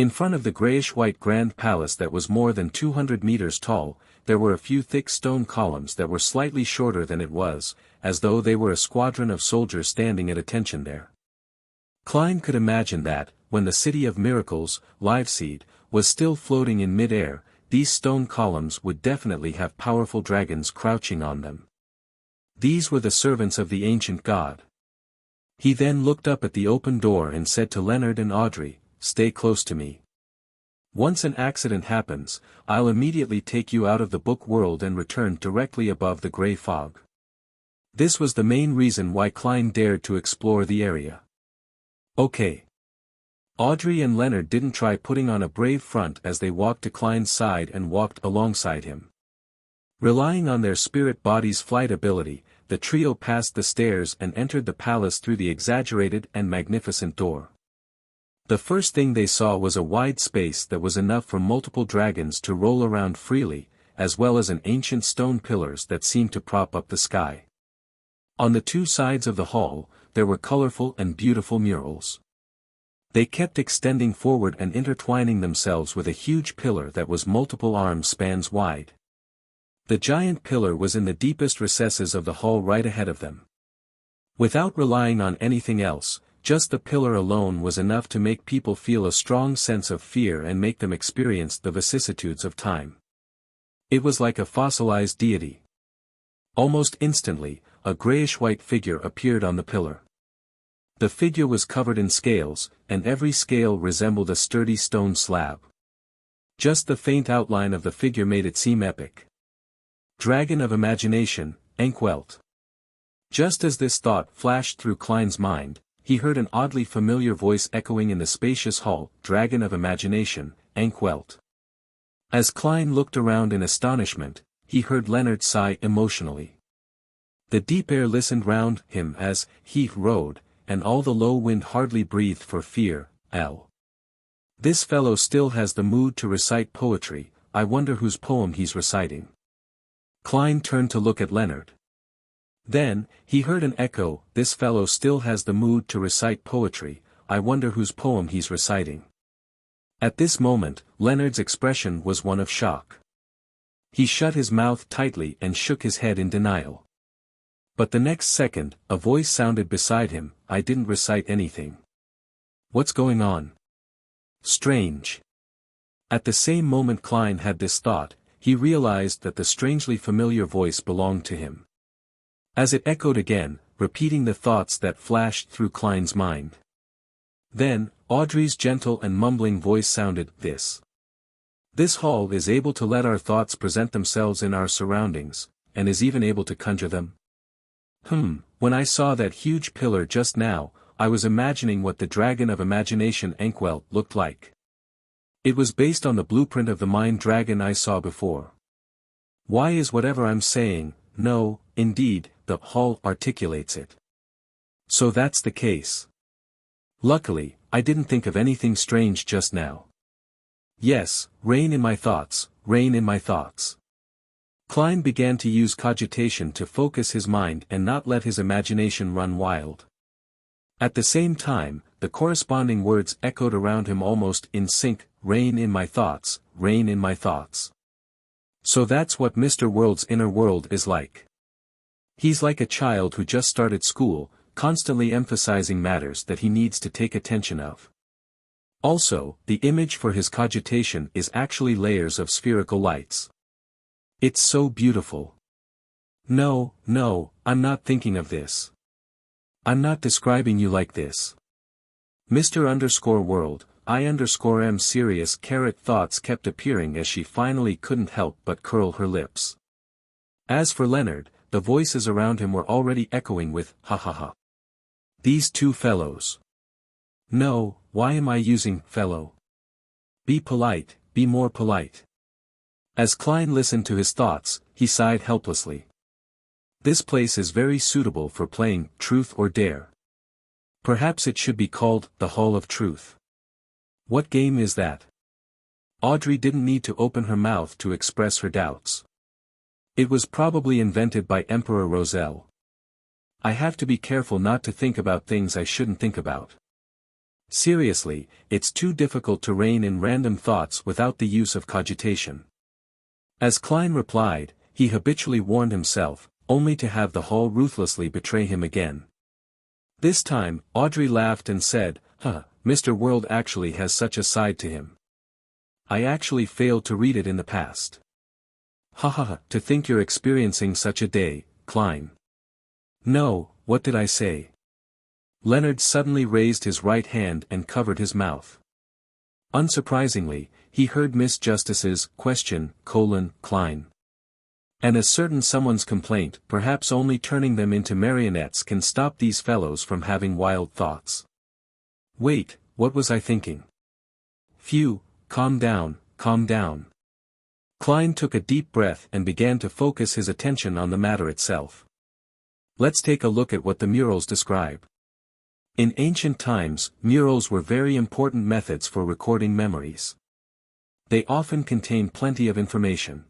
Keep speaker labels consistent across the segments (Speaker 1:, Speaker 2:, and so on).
Speaker 1: In front of the grayish-white grand palace that was more than 200 meters tall, there were a few thick stone columns that were slightly shorter than it was, as though they were a squadron of soldiers standing at attention there. Klein could imagine that, when the City of Miracles, Liveseed, was still floating in mid-air, these stone columns would definitely have powerful dragons crouching on them. These were the servants of the ancient god. He then looked up at the open door and said to Leonard and Audrey, "Stay close to me. Once an accident happens, I'll immediately take you out of the book world and return directly above the gray fog." This was the main reason why Klein dared to explore the area. Okay. Audrey and Leonard didn't try putting on a brave front as they walked to Klein's side and walked alongside him. Relying on their spirit body's flight ability, the trio passed the stairs and entered the palace through the exaggerated and magnificent door. The first thing they saw was a wide space that was enough for multiple dragons to roll around freely, as well as an ancient stone pillars that seemed to prop up the sky. On the two sides of the hall, there were colorful and beautiful murals. They kept extending forward and intertwining themselves with a huge pillar that was multiple arm spans wide. The giant pillar was in the deepest recesses of the hall right ahead of them. Without relying on anything else, just the pillar alone was enough to make people feel a strong sense of fear and make them experience the vicissitudes of time. It was like a fossilized deity. Almost instantly, a grayish-white figure appeared on the pillar. The figure was covered in scales, and every scale resembled a sturdy stone slab. Just the faint outline of the figure made it seem epic. Dragon of Imagination, Enkwelt. Just as this thought flashed through Klein's mind, he heard an oddly familiar voice echoing in the spacious hall, "Dragon of Imagination, Enkwelt." As Klein looked around in astonishment, he heard Leonard sigh emotionally. The deep air listened round him as he rode, and all the low wind hardly breathed for fear. This fellow still has the mood to recite poetry, I wonder whose poem he's reciting. Klein turned to look at Leonard. Then, he heard an echo, "This fellow still has the mood to recite poetry, I wonder whose poem he's reciting." At this moment, Leonard's expression was one of shock. He shut his mouth tightly and shook his head in denial. But the next second, a voice sounded beside him, "I didn't recite anything. What's going on? Strange." At the same moment Klein had this thought, he realized that the strangely familiar voice belonged to him. As it echoed again, repeating the thoughts that flashed through Klein's mind. Then, Audrey's gentle and mumbling voice sounded, This hall is able to let our thoughts present themselves in our surroundings, and is even able to conjure them. When I saw that huge pillar just now, I was imagining what the Dragon of Imagination Enkwelt looked like. It was based on the blueprint of the mind dragon I saw before. Why is whatever I'm saying, no, indeed, the hall articulates it. So that's the case. Luckily, I didn't think of anything strange just now. Yes, reign in my thoughts, reign in my thoughts. Klein began to use cogitation to focus his mind and not let his imagination run wild. At the same time, the corresponding words echoed around him almost in sync, reign in my thoughts, reign in my thoughts. So that's what Mr. World's inner world is like. He's like a child who just started school, constantly emphasizing matters that he needs to take attention of. Also, the image for his cogitation is actually layers of spherical lights. It's so beautiful. No, I'm not thinking of this. I'm not describing you like this. Mr. _world, serious thoughts kept appearing as she finally couldn't help but curl her lips. As for Leonard, the voices around him were already echoing with, ha ha ha. These two fellows. No, why am I using fellow? Be polite, be more polite. As Klein listened to his thoughts, he sighed helplessly. This place is very suitable for playing Truth or Dare. Perhaps it should be called the Hall of Truth. What game is that? Audrey didn't need to open her mouth to express her doubts. It was probably invented by Emperor Roselle. I have to be careful not to think about things I shouldn't think about. Seriously, it's too difficult to rein in random thoughts without the use of cogitation. As Klein replied, he habitually warned himself, only to have the hall ruthlessly betray him again. This time, Audrey laughed and said, Mr. World actually has such a side to him. I actually failed to read it in the past. To think you're experiencing such a day, Klein. No, what did I say? Leonard suddenly raised his right hand and covered his mouth. Unsurprisingly, he heard Miss Justice's question, Klein. And as certain someone's complaint, perhaps only turning them into marionettes can stop these fellows from having wild thoughts. Wait, what was I thinking? Phew, calm down, calm down. Klein took a deep breath and began to focus his attention on the matter itself. Let's take a look at what the murals describe. In ancient times, murals were very important methods for recording memories. They often contain plenty of information.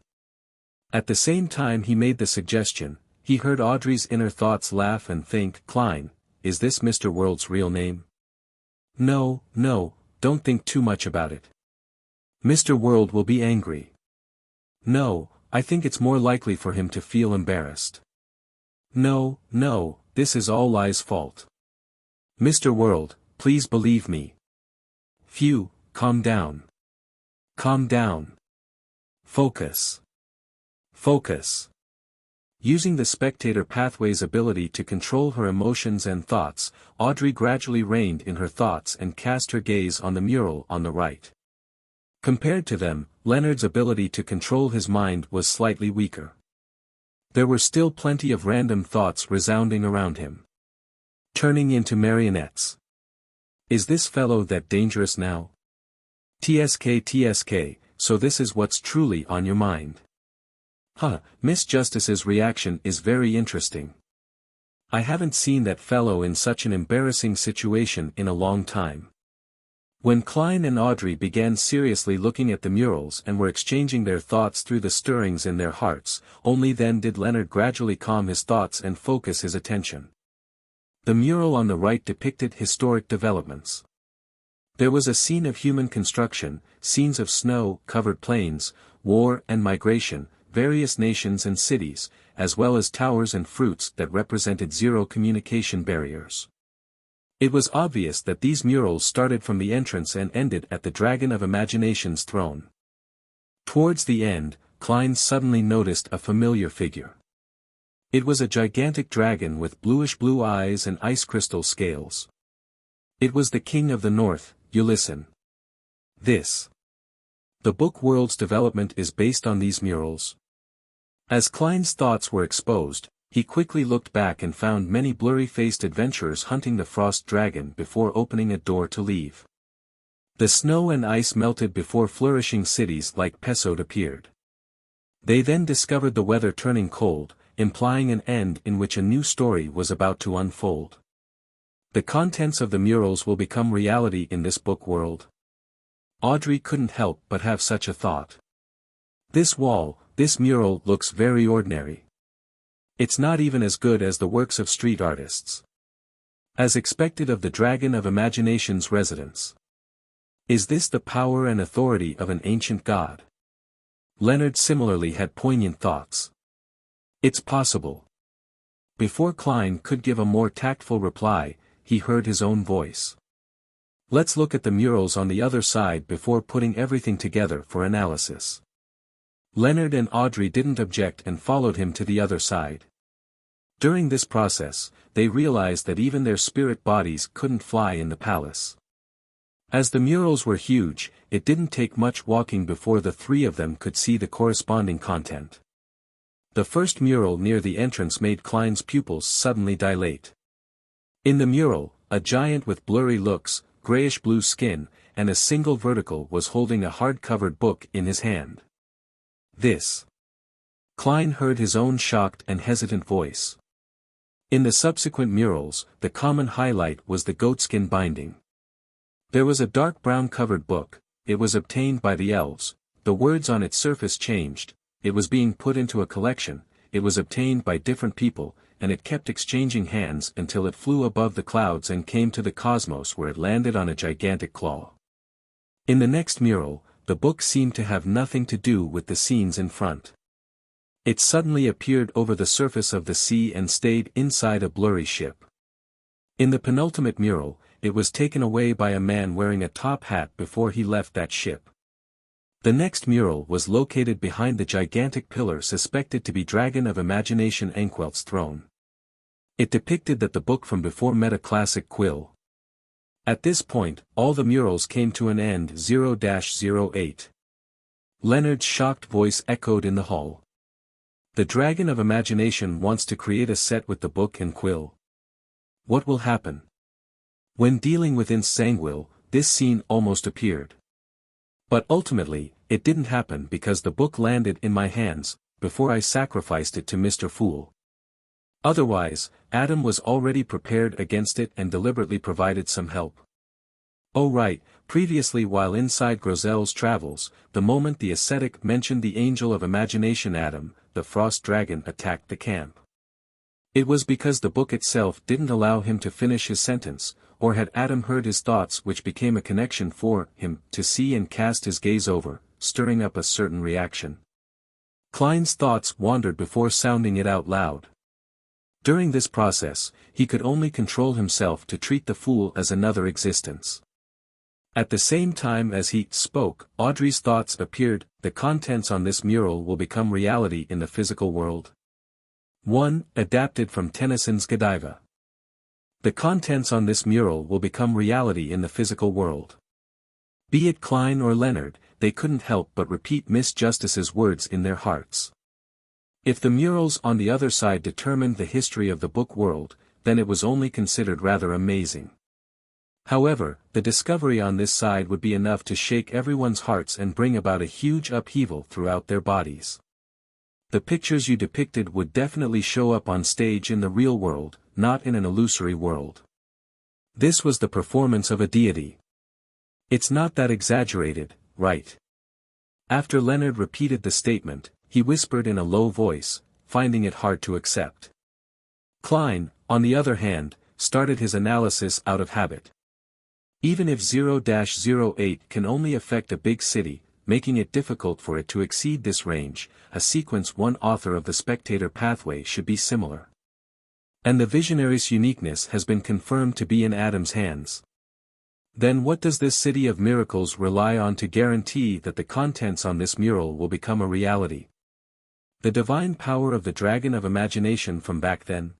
Speaker 1: At the same time he made the suggestion, he heard Audrey's inner thoughts laugh and think, Klein, is this Mr. World's real name? No, don't think too much about it. Mr. World will be angry. No, I think it's more likely for him to feel embarrassed. No, this is all Lie's fault. Mr. World, please believe me. Phew, calm down. Calm down. Focus. Focus. Using the spectator pathway's ability to control her emotions and thoughts, Audrey gradually reined in her thoughts and cast her gaze on the mural on the right. Compared to them, Leonard's ability to control his mind was slightly weaker. There were still plenty of random thoughts resounding around him. Turning into marionettes. Is this fellow that dangerous now? TSK, so this is what's truly on your mind. Miss Justice's reaction is very interesting. I haven't seen that fellow in such an embarrassing situation in a long time. When Klein and Audrey began seriously looking at the murals and were exchanging their thoughts through the stirrings in their hearts, only then did Leonard gradually calm his thoughts and focus his attention. The mural on the right depicted historic developments. There was a scene of human construction, scenes of snow-covered plains, war and migration, various nations and cities, as well as towers and fruits that represented zero communication barriers. It was obvious that these murals started from the entrance and ended at the Dragon of Imagination's throne. Towards the end, Klein suddenly noticed a familiar figure. It was a gigantic dragon with bluish-blue eyes and ice crystal scales. It was the King of the North, Ulysses. The book world's development is based on these murals. As Klein's thoughts were exposed, he quickly looked back and found many blurry-faced adventurers hunting the frost dragon before opening a door to leave. The snow and ice melted before flourishing cities like Eposide appeared. They then discovered the weather turning cold, implying an end in which a new story was about to unfold. The contents of the murals will become reality in this book world. Audrey couldn't help but have such a thought. This mural looks very ordinary. It's not even as good as the works of street artists. As expected of the Dragon of Imagination's residence. Is this the power and authority of an ancient god? Leonard similarly had poignant thoughts. It's possible. Before Klein could give a more tactful reply, he heard his own voice. Let's look at the murals on the other side before putting everything together for analysis. Leonard and Audrey didn't object and followed him to the other side. During this process, they realized that even their spirit bodies couldn't fly in the palace. As the murals were huge, it didn't take much walking before the three of them could see the corresponding content. The first mural near the entrance made Klein's pupils suddenly dilate. In the mural, a giant with blurry looks, grayish-blue skin, and a single vertical was holding a hard-covered book in his hand. Klein heard his own shocked and hesitant voice. In the subsequent murals, the common highlight was the goatskin binding. There was a dark brown covered book, it was obtained by the elves, the words on its surface changed, it was being put into a collection, it was obtained by different people, and it kept exchanging hands until it flew above the clouds and came to the cosmos where it landed on a gigantic claw. In the next mural, the book seemed to have nothing to do with the scenes in front. It suddenly appeared over the surface of the sea and stayed inside a blurry ship. In the penultimate mural, it was taken away by a man wearing a top hat before he left that ship. The next mural was located behind the gigantic pillar suspected to be Dragon of Imagination Enquelt's throne. It depicted that the book from before met a classic quill. At this point, all the murals came to an end. 0-08. Leonard's shocked voice echoed in the hall. The Dragon of Imagination wants to create a set with the book and quill. What will happen? When dealing with Insanguil, this scene almost appeared. But ultimately, it didn't happen because the book landed in my hands, before I sacrificed it to Mr. Fool. Otherwise, Adam was already prepared against it and deliberately provided some help. Oh right, previously while inside Grozel's travels, the moment the ascetic mentioned the Angel of Imagination Adam, the Frost Dragon attacked the camp. It was because the book itself didn't allow him to finish his sentence, or had Adam heard his thoughts which became a connection for him to see and cast his gaze over, stirring up a certain reaction. Klein's thoughts wandered before sounding it out loud. During this process, he could only control himself to treat the fool as another existence. At the same time as he spoke, Audrey's thoughts appeared. The contents on this mural will become reality in the physical world. 1. Adapted from Tennyson's Godiva. The contents on this mural will become reality in the physical world. Be it Klein or Leonard, they couldn't help but repeat Miss Justice's words in their hearts. If the murals on the other side determined the history of the book world, then it was only considered rather amazing. However, the discovery on this side would be enough to shake everyone's hearts and bring about a huge upheaval throughout their bodies. The pictures you depicted would definitely show up on stage in the real world, not in an illusory world. This was the performance of a deity. It's not that exaggerated, right? After Leonard repeated the statement, he whispered in a low voice, finding it hard to accept. Klein, on the other hand, started his analysis out of habit. Even if 0-08 can only affect a big city, making it difficult for it to exceed this range, a sequence one author of the spectator pathway should be similar. And the visionary's uniqueness has been confirmed to be in Adam's hands. Then what does this city of miracles rely on to guarantee that the contents on this mural will become a reality? The divine power of the Dragon of Imagination from back then.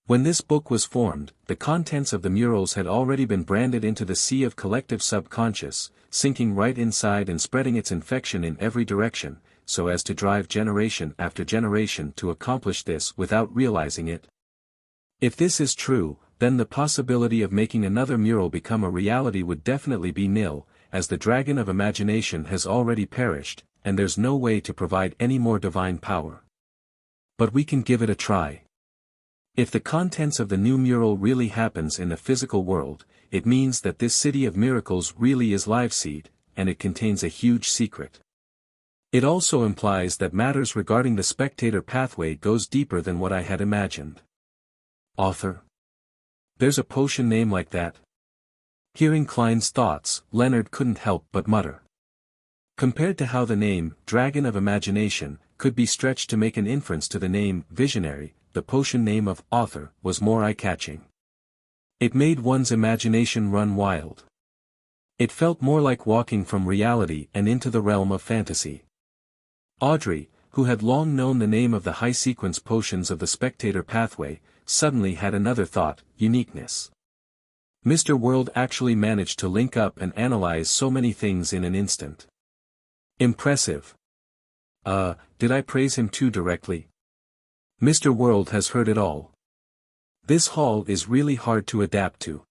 Speaker 1: When this book was formed, the contents of the murals had already been branded into the sea of collective subconscious, sinking right inside and spreading its infection in every direction, so as to drive generation after generation to accomplish this without realizing it. If this is true, then the possibility of making another mural become a reality would definitely be nil, as the Dragon of Imagination has already perished, and there's no way to provide any more divine power. But we can give it a try. If the contents of the new mural really happens in the physical world, it means that this city of miracles really is Liveseed, and it contains a huge secret. It also implies that matters regarding the spectator pathway goes deeper than what I had imagined. Author? There's a potion name like that? Hearing Klein's thoughts, Leonard couldn't help but mutter. Compared to how the name, Dragon of Imagination, could be stretched to make an inference to the name, Visionary, the potion name of author was more eye-catching. It made one's imagination run wild. It felt more like walking from reality and into the realm of fantasy. Audrey, who had long known the name of the high-sequence potions of the spectator pathway, suddenly had another thought, uniqueness. Mr. World actually managed to link up and analyze so many things in an instant. Impressive. Did I praise him too directly? Mr. World has heard it all. This hall is really hard to adapt to.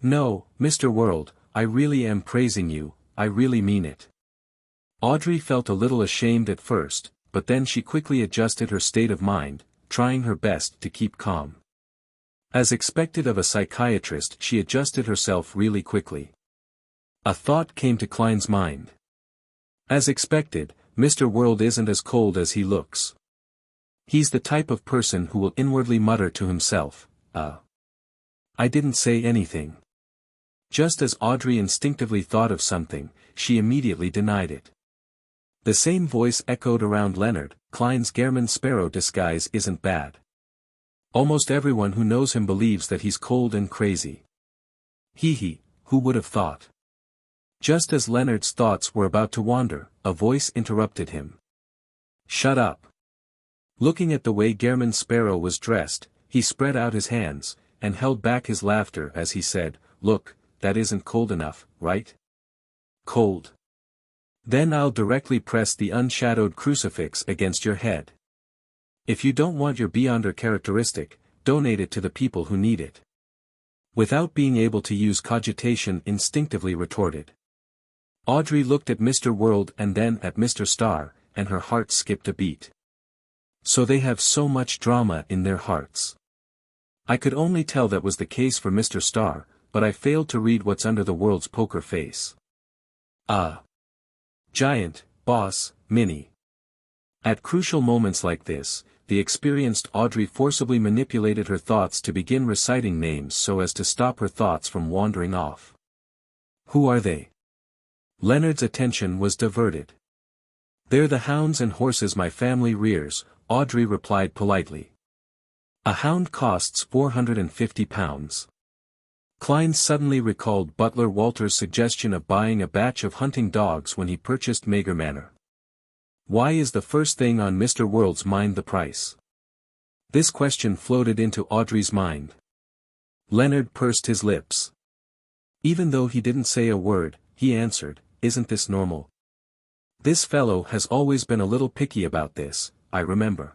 Speaker 1: No, Mr. World, I really am praising you, I really mean it. Audrey felt a little ashamed at first, but then she quickly adjusted her state of mind, trying her best to keep calm. As expected of a psychiatrist, she adjusted herself really quickly. A thought came to Klein's mind. As expected, Mr. World isn't as cold as he looks. He's the type of person who will inwardly mutter to himself, I didn't say anything. Just as Audrey instinctively thought of something, she immediately denied it. The same voice echoed around Leonard, Klein's Gehrman Sparrow disguise isn't bad. Almost everyone who knows him believes that he's cold and crazy. Who would have thought? Just as Leonard's thoughts were about to wander, a voice interrupted him. Shut up. Looking at the way Gehrman Sparrow was dressed, he spread out his hands, and held back his laughter as he said, Look, that isn't cold enough, right? Cold. Then I'll directly press the unshadowed crucifix against your head. If you don't want your Beyonder characteristic, donate it to the people who need it. Without being able to use cogitation instinctively retorted. Audrey looked at Mr. World and then at Mr. Star, and her heart skipped a beat. So they have so much drama in their hearts. I could only tell that was the case for Mr. Star, but I failed to read what's under the World's poker face. Giant, boss, mini. At crucial moments like this, the experienced Audrey forcibly manipulated her thoughts to begin reciting names so as to stop her thoughts from wandering off. Who are they? Leonard's attention was diverted. They're the hounds and horses my family rears, Audrey replied politely. A hound costs £450. Klein suddenly recalled Butler Walter's suggestion of buying a batch of hunting dogs when he purchased Mager Manor. Why is the first thing on Mr. World's mind the price? This question floated into Audrey's mind. Leonard pursed his lips. Even though he didn't say a word, he answered, Isn't this normal? This fellow has always been a little picky about this, I remember.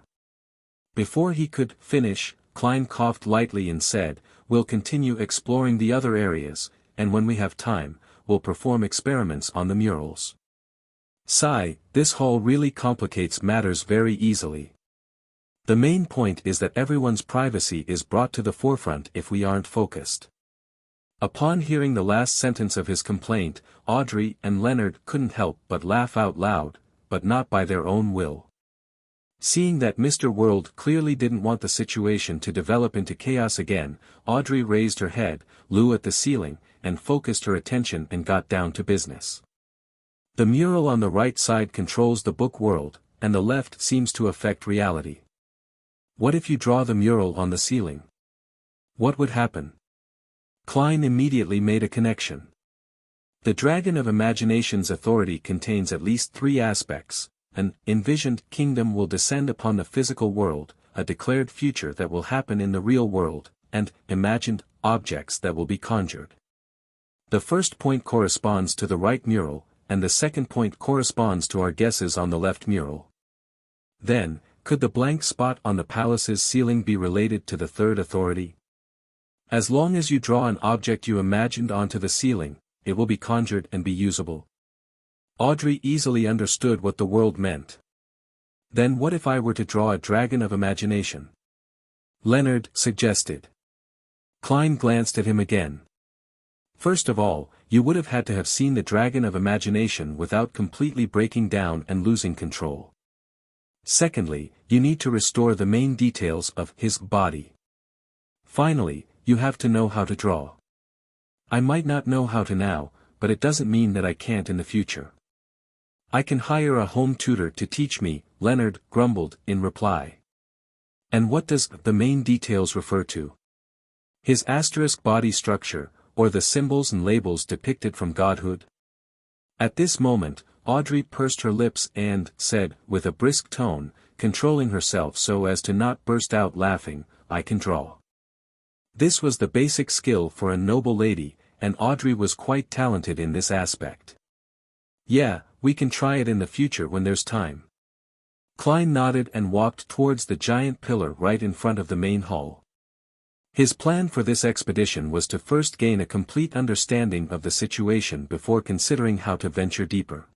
Speaker 1: Before he could finish, Klein coughed lightly and said, We'll continue exploring the other areas, and when we have time, we'll perform experiments on the murals. Sigh, this hall really complicates matters very easily. The main point is that everyone's privacy is brought to the forefront if we aren't focused. Upon hearing the last sentence of his complaint, Audrey and Leonard couldn't help but laugh out loud, but not by their own will. Seeing that Mr. World clearly didn't want the situation to develop into chaos again, Audrey raised her head, Lou at the ceiling, and focused her attention and got down to business. The mural on the right side controls the book world, and the left seems to affect reality. What if you draw the mural on the ceiling? What would happen? Klein immediately made a connection. The Dragon of Imagination's authority contains at least three aspects. An envisioned kingdom will descend upon the physical world, a declared future that will happen in the real world, and imagined objects that will be conjured. The first point corresponds to the right mural, and the second point corresponds to our guesses on the left mural. Then, could the blank spot on the palace's ceiling be related to the third authority? As long as you draw an object you imagined onto the ceiling, it will be conjured and be usable. Audrey easily understood what the world meant. Then what if I were to draw a dragon of imagination? Leonard suggested. Klein glanced at him again. First of all, you would have had to have seen the dragon of imagination without completely breaking down and losing control. Secondly, you need to restore the main details of his body. Finally, you have to know how to draw. I might not know how to now, but it doesn't mean that I can't in the future. I can hire a home tutor to teach me, Leonard grumbled in reply. And what does the main details refer to? His asterisk body structure, or the symbols and labels depicted from godhood? At this moment, Audrey pursed her lips and said, with a brisk tone, controlling herself so as to not burst out laughing, I can draw. This was the basic skill for a noble lady, and Audrey was quite talented in this aspect. Yeah, we can try it in the future when there's time. Klein nodded and walked towards the giant pillar right in front of the main hall. His plan for this expedition was to first gain a complete understanding of the situation before considering how to venture deeper.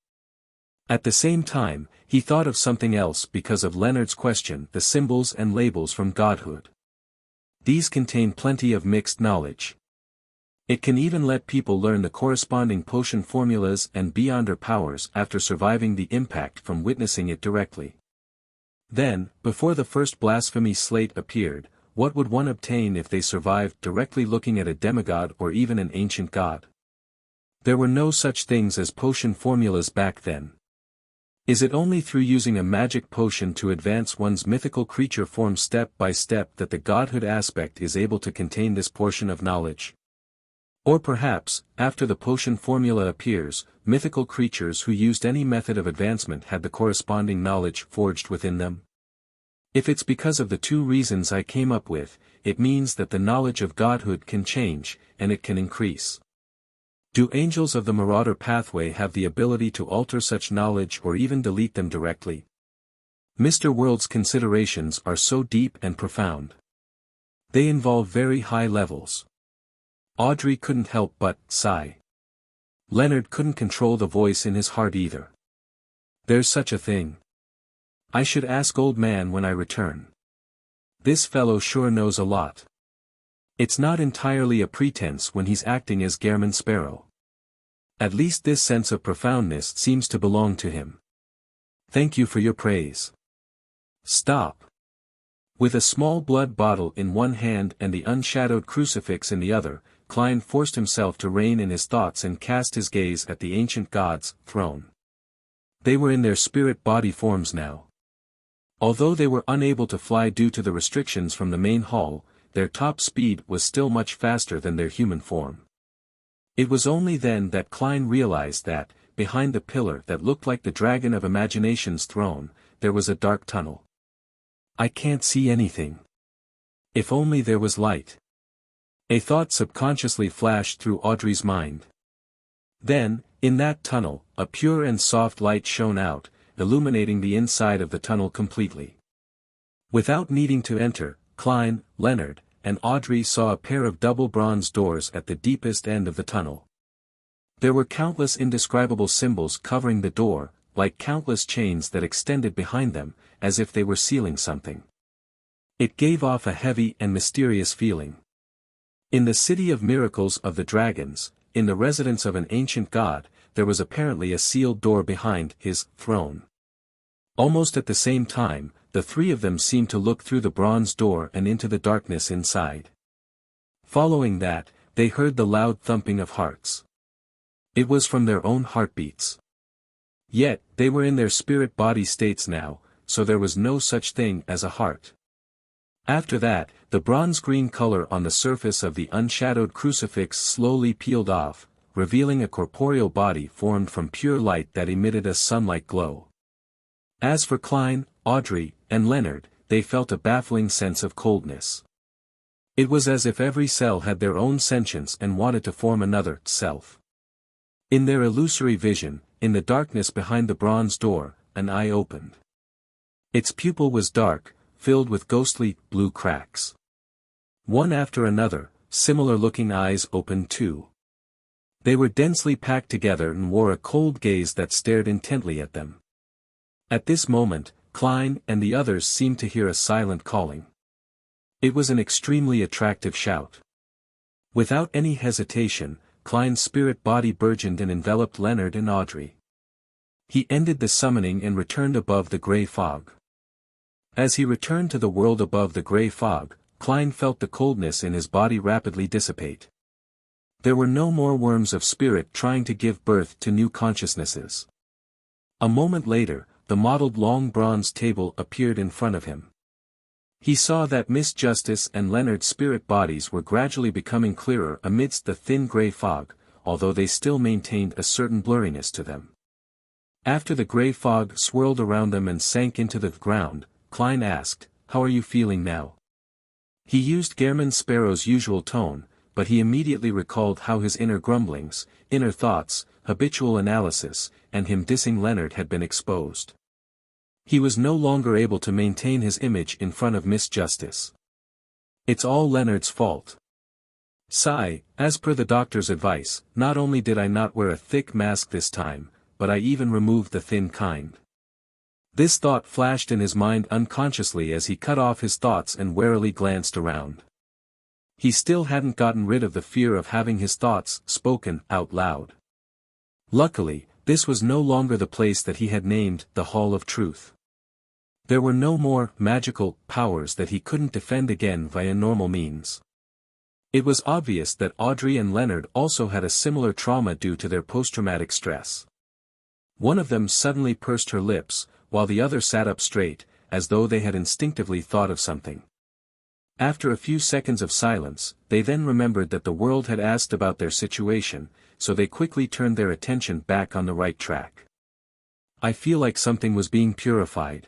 Speaker 1: At the same time, he thought of something else because of Leonard's question, the symbols and labels from godhood. These contain plenty of mixed knowledge. It can even let people learn the corresponding potion formulas and beyonder powers after surviving the impact from witnessing it directly. Then, before the first blasphemy slate appeared, what would one obtain if they survived directly looking at a demigod or even an ancient god? There were no such things as potion formulas back then. Is it only through using a magic potion to advance one's mythical creature form step by step that the godhood aspect is able to contain this portion of knowledge? Or perhaps, after the potion formula appears, mythical creatures who used any method of advancement had the corresponding knowledge forged within them? If it's because of the two reasons I came up with, it means that the knowledge of godhood can change, and it can increase. Do angels of the Marauder pathway have the ability to alter such knowledge or even delete them directly? Mr. World's considerations are so deep and profound. They involve very high levels. Audrey couldn't help but sigh. Leonard couldn't control the voice in his heart either. There's such a thing. I should ask old man when I return. This fellow sure knows a lot. It's not entirely a pretense when he's acting as Gairman Sparrow. At least this sense of profoundness seems to belong to him. Thank you for your praise. Stop. With a small blood bottle in one hand and the unshadowed crucifix in the other, Klein forced himself to rein in his thoughts and cast his gaze at the ancient god's throne. They were in their spirit-body forms now. Although they were unable to fly due to the restrictions from the main hall, their top speed was still much faster than their human form. It was only then that Klein realized that, behind the pillar that looked like the Dragon of Imagination's throne, there was a dark tunnel. I can't see anything. If only there was light. A thought subconsciously flashed through Audrey's mind. Then, in that tunnel, a pure and soft light shone out, illuminating the inside of the tunnel completely. Without needing to enter, Klein, Leonard, and Audrey saw a pair of double bronze doors at the deepest end of the tunnel. There were countless indescribable symbols covering the door, like countless chains that extended behind them, as if they were sealing something. It gave off a heavy and mysterious feeling. In the city of miracles of the dragons, in the residence of an ancient god, there was apparently a sealed door behind his throne. Almost at the same time, the three of them seemed to look through the bronze door and into the darkness inside. Following that, they heard the loud thumping of hearts. It was from their own heartbeats. Yet, they were in their spirit-body states now, so there was no such thing as a heart. After that, the bronze-green color on the surface of the unshadowed crucifix slowly peeled off, revealing a corporeal body formed from pure light that emitted a sun-like glow. As for Klein, Audrey, and Leonard, they felt a baffling sense of coldness. It was as if every cell had their own sentience and wanted to form another self. In their illusory vision, in the darkness behind the bronze door, an eye opened. Its pupil was dark, filled with ghostly, blue cracks. One after another, similar-looking eyes opened too. They were densely packed together and wore a cold gaze that stared intently at them. At this moment, Klein and the others seemed to hear a silent calling. It was an extremely attractive shout. Without any hesitation, Klein's spirit body burgeoned and enveloped Leonard and Audrey. He ended the summoning and returned above the grey fog. As he returned to the world above the grey fog, Klein felt the coldness in his body rapidly dissipate. There were no more worms of spirit trying to give birth to new consciousnesses. A moment later, the mottled long bronze table appeared in front of him. He saw that Miss Justice and Leonard's spirit bodies were gradually becoming clearer amidst the thin grey fog, although they still maintained a certain blurriness to them. After the grey fog swirled around them and sank into the ground, Klein asked, "How are you feeling now?" He used Gairman Sparrow's usual tone, but he immediately recalled how his inner grumblings, inner thoughts, habitual analysis, and him dissing Leonard had been exposed. He was no longer able to maintain his image in front of Miss Justice. It's all Leonard's fault. Sigh, as per the doctor's advice, not only did I not wear a thick mask this time, but I even removed the thin kind. This thought flashed in his mind unconsciously as he cut off his thoughts and warily glanced around. He still hadn't gotten rid of the fear of having his thoughts spoken out loud. Luckily, this was no longer the place that he had named the Hall of Truth. There were no more magical powers that he couldn't defend again via normal means. It was obvious that Audrey and Leonard also had a similar trauma due to their post-traumatic stress. One of them suddenly pursed her lips, while the other sat up straight, as though they had instinctively thought of something. After a few seconds of silence, they then remembered that the world had asked about their situation, so they quickly turned their attention back on the right track. I feel like something was being purified.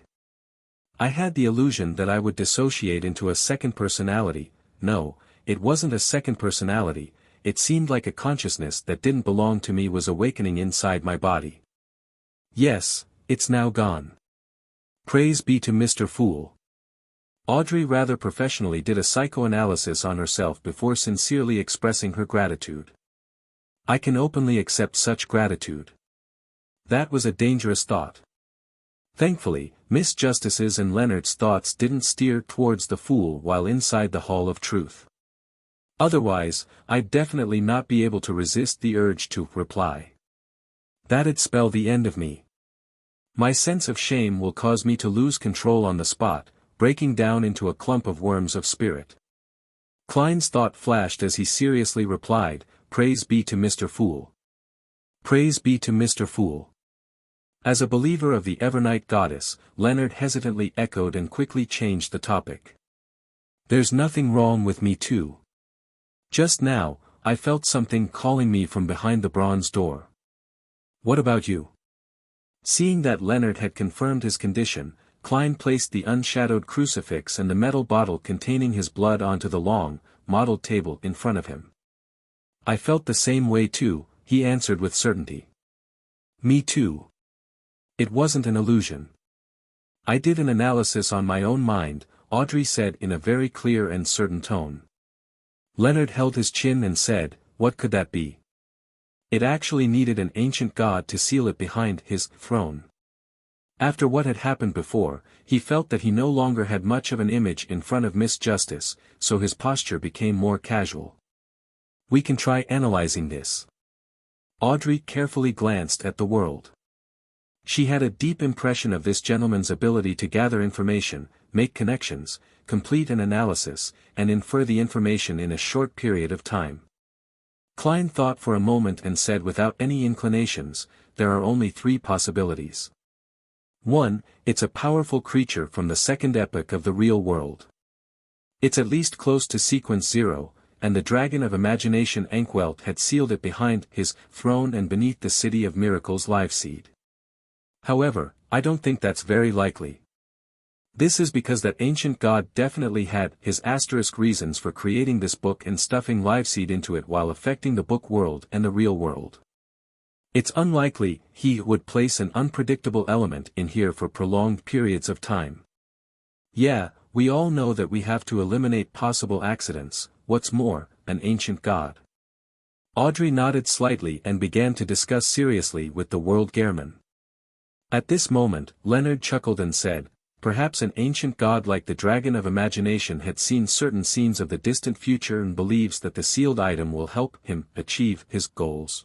Speaker 1: I had the illusion that I would dissociate into a second personality. No, it wasn't a second personality, it seemed like a consciousness that didn't belong to me was awakening inside my body. Yes, it's now gone. Praise be to Mr. Fool. Audrey rather professionally did a psychoanalysis on herself before sincerely expressing her gratitude. I can openly accept such gratitude. That was a dangerous thought. Thankfully, Miss Justice's and Leonard's thoughts didn't steer towards the Fool while inside the Hall of Truth. Otherwise, I'd definitely not be able to resist the urge to reply. That'd spell the end of me. My sense of shame will cause me to lose control on the spot, breaking down into a clump of worms of spirit. Klein's thought flashed as he seriously replied, "Praise be to Mr. Fool. Praise be to Mr. Fool." As a believer of the Evernight goddess, Leonard hesitantly echoed and quickly changed the topic. There's nothing wrong with me too. Just now, I felt something calling me from behind the bronze door. What about you? Seeing that Leonard had confirmed his condition, Klein placed the unshadowed crucifix and the metal bottle containing his blood onto the long, modeled table in front of him. I felt the same way too, he answered with certainty. Me too. It wasn't an illusion. I did an analysis on my own mind, Audrey said in a very clear and certain tone. Leonard held his chin and said, what could that be? It actually needed an ancient god to seal it behind his throne. After what had happened before, he felt that he no longer had much of an image in front of Miss Justice, so his posture became more casual. We can try analyzing this. Audrey carefully glanced at the world. She had a deep impression of this gentleman's ability to gather information, make connections, complete an analysis, and infer the information in a short period of time. Klein thought for a moment and said without any inclinations, there are only three possibilities. 1. It's a powerful creature from the second epoch of the real world. It's at least close to sequence 0, and the dragon of imagination Ankwelt had sealed it behind his throne and beneath the City of Miracles live seed. However, I don't think that's very likely. This is because that ancient god definitely had his asterisk reasons for creating this book and stuffing liveseed into it while affecting the book world and the real world. It's unlikely he would place an unpredictable element in here for prolonged periods of time. Yeah, we all know that we have to eliminate possible accidents, what's more, an ancient god. Audrey nodded slightly and began to discuss seriously with the world Gehrman. At this moment, Leonard chuckled and said, perhaps an ancient god like the Dragon of Imagination had seen certain scenes of the distant future and believes that the sealed item will help him achieve his goals.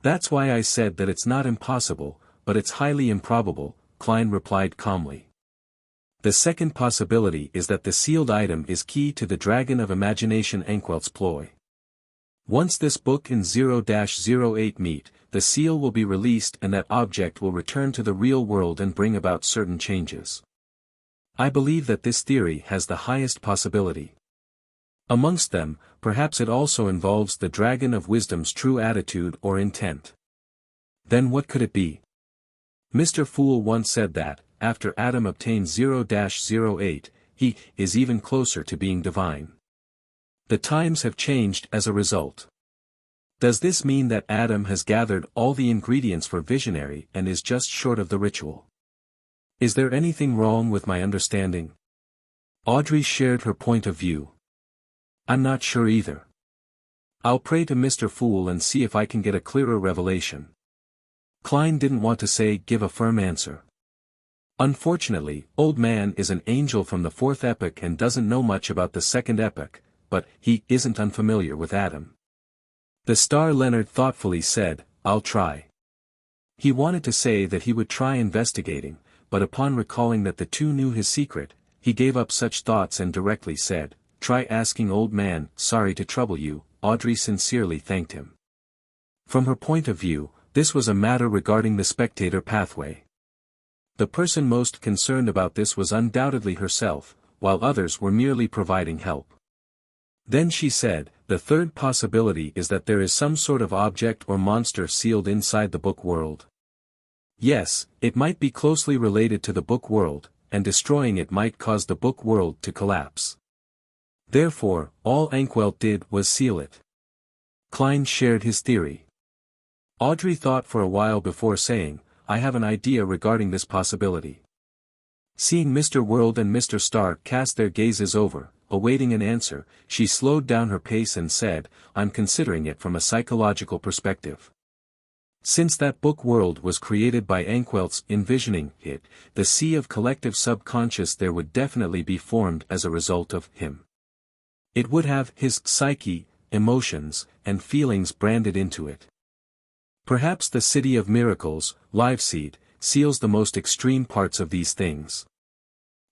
Speaker 1: That's why I said that it's not impossible, but it's highly improbable, Klein replied calmly. The second possibility is that the sealed item is key to the Dragon of Imagination Ankwelt's ploy. Once this book in 0-08 meet, the seal will be released and that object will return to the real world and bring about certain changes. I believe that this theory has the highest possibility. Amongst them, perhaps it also involves the Dragon of Wisdom's true attitude or intent. Then what could it be? Mr. Fool once said that, after Adam obtained 0-08, he is even closer to being divine. The times have changed as a result. Does this mean that Adam has gathered all the ingredients for visionary and is just short of the ritual? Is there anything wrong with my understanding? Audrey shared her point of view. I'm not sure either. I'll pray to Mr. Fool and see if I can get a clearer revelation. Klein didn't want to say give a firm answer. Unfortunately, Old Man is an angel from the fourth epoch and doesn't know much about the second epoch, but he isn't unfamiliar with Adam. The star Leonard thoughtfully said, I'll try. He wanted to say that he would try investigating, but upon recalling that the two knew his secret, he gave up such thoughts and directly said, "Try asking old man, sorry to trouble you." Audrey sincerely thanked him. From her point of view, this was a matter regarding the spectator pathway. The person most concerned about this was undoubtedly herself, while others were merely providing help. Then she said, "The third possibility is that there is some sort of object or monster sealed inside the book world. Yes, it might be closely related to the book world, and destroying it might cause the book world to collapse. Therefore, all Ankwelt did was seal it." Klein shared his theory. Audrey thought for a while before saying, "I have an idea regarding this possibility." Seeing Mr. World and Mr. Star cast their gazes over, awaiting an answer, she slowed down her pace and said, "I'm considering it from a psychological perspective. Since that book world was created by Ankwelt's envisioning it, the sea of collective subconscious there would definitely be formed as a result of him. It would have his psyche, emotions, and feelings branded into it. Perhaps the City of Miracles, Liveseed, seals the most extreme parts of these things.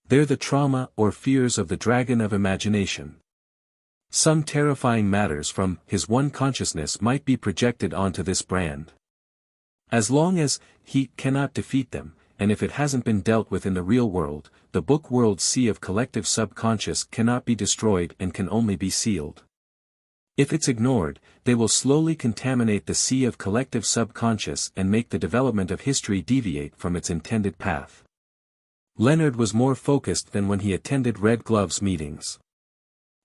Speaker 1: They're the trauma or fears of the dragon of imagination. Some terrifying matters from his one consciousness might be projected onto this brand. As long as he cannot defeat them, and if it hasn't been dealt with in the real world, the book world's sea of collective subconscious cannot be destroyed and can only be sealed. If it's ignored, they will slowly contaminate the sea of collective subconscious and make the development of history deviate from its intended path." Leonard was more focused than when he attended Red Glove's meetings.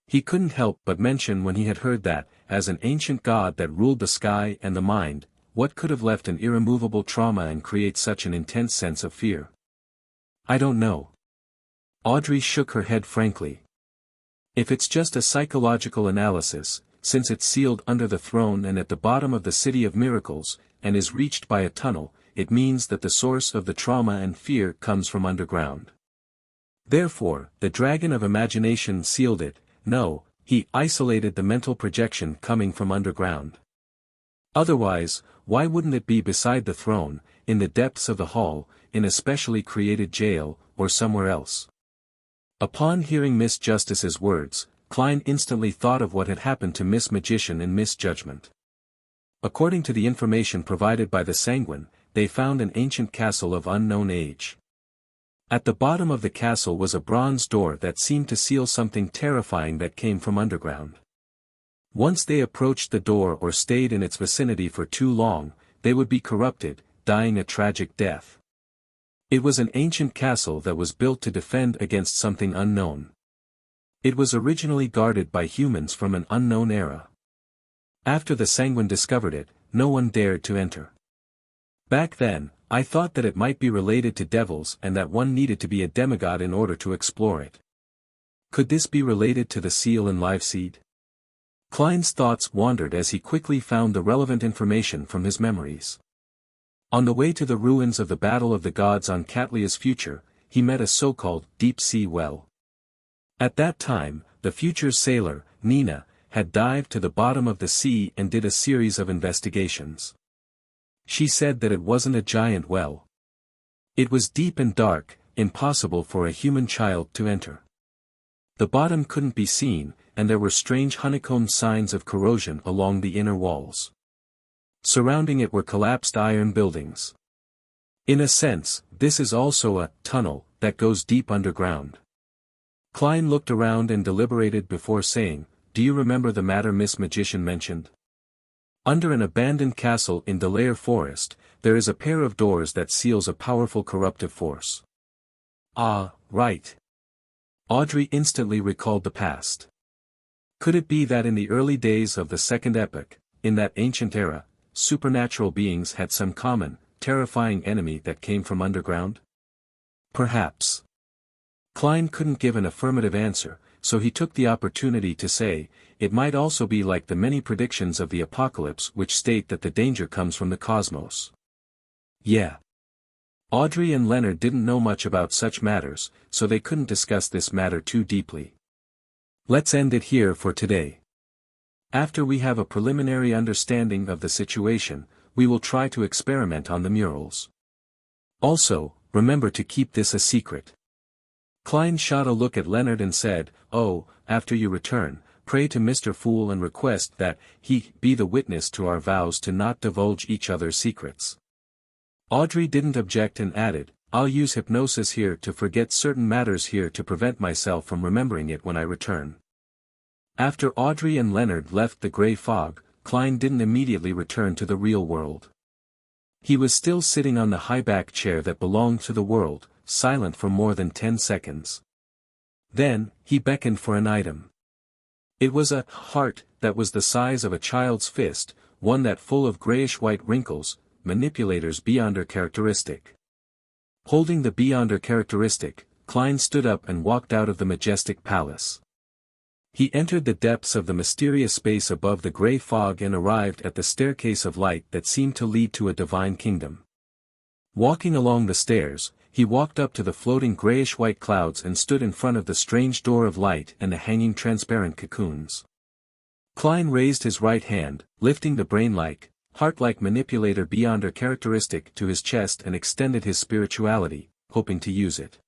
Speaker 1: He couldn't help but mention when he had heard that, as an ancient god that ruled the sky and the mind, what could have left an irremovable trauma and create such an intense sense of fear? "I don't know." Audrey shook her head frankly. "If it's just a psychological analysis, since it's sealed under the throne and at the bottom of the City of Miracles, and is reached by a tunnel, it means that the source of the trauma and fear comes from underground. Therefore, the dragon of imagination sealed it. No, he isolated the mental projection coming from underground. Otherwise, why wouldn't it be beside the throne, in the depths of the hall, in a specially created jail, or somewhere else?" Upon hearing Miss Justice's words, Klein instantly thought of what had happened to Miss Magician in Misjudgment. According to the information provided by the Sanguine, they found an ancient castle of unknown age. At the bottom of the castle was a bronze door that seemed to seal something terrifying that came from underground. Once they approached the door or stayed in its vicinity for too long, they would be corrupted, dying a tragic death. It was an ancient castle that was built to defend against something unknown. It was originally guarded by humans from an unknown era. After the Sanguine discovered it, no one dared to enter. Back then, I thought that it might be related to devils and that one needed to be a demigod in order to explore it. Could this be related to the seal in Liveseed? Klein's thoughts wandered as he quickly found the relevant information from his memories. On the way to the ruins of the Battle of the Gods on Catlia's future, he met a so-called deep-sea well. At that time, the future sailor, Nina, had dived to the bottom of the sea and did a series of investigations. She said that it wasn't a giant well. It was deep and dark, impossible for a human child to enter. The bottom couldn't be seen, and there were strange honeycombed signs of corrosion along the inner walls. Surrounding it were collapsed iron buildings. In a sense, this is also a tunnel that goes deep underground. Klein looked around and deliberated before saying, "Do you remember the matter Miss Magician mentioned? Under an abandoned castle in Delaire Forest, there is a pair of doors that seals a powerful corruptive force." "Ah, right." Audrey instantly recalled the past. Could it be that in the early days of the Second Epoch, in that ancient era, supernatural beings had some common, terrifying enemy that came from underground? Perhaps. Klein couldn't give an affirmative answer, so he took the opportunity to say, it might also be like the many predictions of the apocalypse which state that the danger comes from the cosmos. Yeah. Audrey and Leonard didn't know much about such matters, so they couldn't discuss this matter too deeply. Let's end it here for today. After we have a preliminary understanding of the situation, we will try to experiment on the murals. Also, remember to keep this a secret." Klein shot a look at Leonard and said, "Oh, after you return, pray to Mr. Fool and request that he be the witness to our vows to not divulge each other's secrets." Audrey didn't object and added, "I'll use hypnosis here to forget certain matters here to prevent myself from remembering it when I return." After Audrey and Leonard left the gray fog, Klein didn't immediately return to the real world. He was still sitting on the high-back chair that belonged to the world, silent for more than 10 seconds. Then, he beckoned for an item. It was a heart that was the size of a child's fist, one that full of grayish-white wrinkles, manipulators beyonder characteristic. Holding the beyonder characteristic, Klein stood up and walked out of the majestic palace. He entered the depths of the mysterious space above the gray fog and arrived at the staircase of light that seemed to lead to a divine kingdom. Walking along the stairs, he walked up to the floating grayish-white clouds and stood in front of the strange door of light and the hanging transparent cocoons. Klein raised his right hand, lifting the brain-like, heart-like manipulator beyonder characteristic to his chest and extended his spirituality, hoping to use it.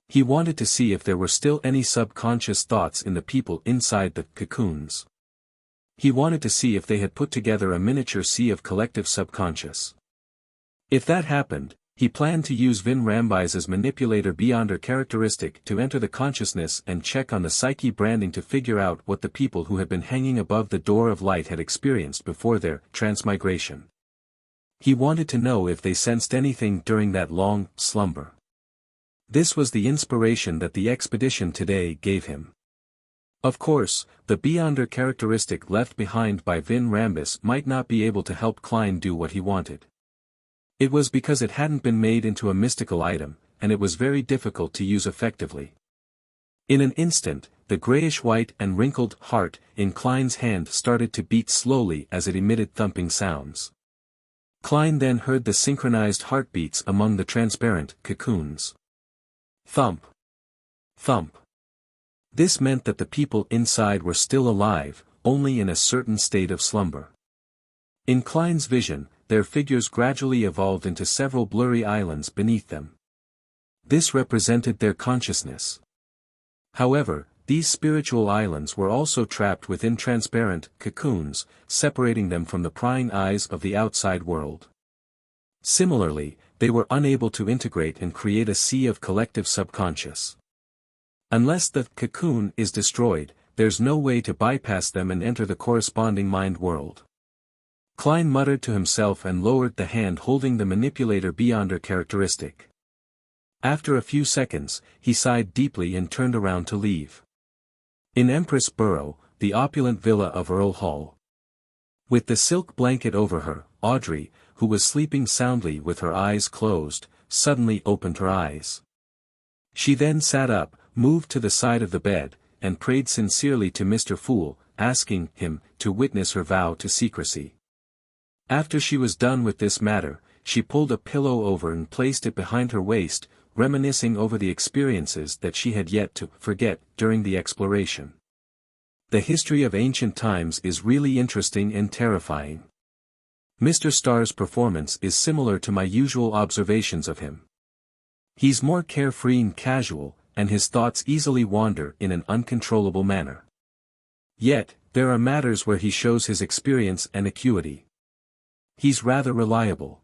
Speaker 1: He wanted to see if there were still any subconscious thoughts in the people inside the cocoons. He wanted to see if they had put together a miniature sea of collective subconscious. If that happened, he planned to use Vin Rambise's manipulator beyonder characteristic to enter the consciousness and check on the psyche branding to figure out what the people who had been hanging above the door of light had experienced before their transmigration. He wanted to know if they sensed anything during that long slumber. This was the inspiration that the expedition today gave him. Of course, the beyonder characteristic left behind by Vin Rambis might not be able to help Klein do what he wanted. It was because it hadn't been made into a mystical item, and it was very difficult to use effectively. In an instant, the grayish-white and wrinkled heart in Klein's hand started to beat slowly as it emitted thumping sounds. Klein then heard the synchronized heartbeats among the transparent cocoons. Thump. Thump. This meant that the people inside were still alive, only in a certain state of slumber. In Klein's vision, their figures gradually evolved into several blurry islands beneath them. This represented their consciousness. However, these spiritual islands were also trapped within transparent cocoons, separating them from the prying eyes of the outside world. Similarly, they were unable to integrate and create a sea of collective subconscious. Unless the cocoon is destroyed, there's no way to bypass them and enter the corresponding mind world. Klein muttered to himself and lowered the hand holding the manipulator beyonder characteristic. After a few seconds, he sighed deeply and turned around to leave. In Empress Borough, the opulent villa of Earl Hall. With the silk blanket over her, Audrey, who was sleeping soundly with her eyes closed, suddenly opened her eyes. She then sat up, moved to the side of the bed, and prayed sincerely to Mr. Fool, asking him to witness her vow to secrecy. After she was done with this matter, she pulled a pillow over and placed it behind her waist, reminiscing over the experiences that she had yet to forget during the exploration. The history of ancient times is really interesting and terrifying. Mr. Starr's performance is similar to my usual observations of him. He's more carefree and casual, and his thoughts easily wander in an uncontrollable manner. Yet, there are matters where he shows his experience and acuity. He's rather reliable.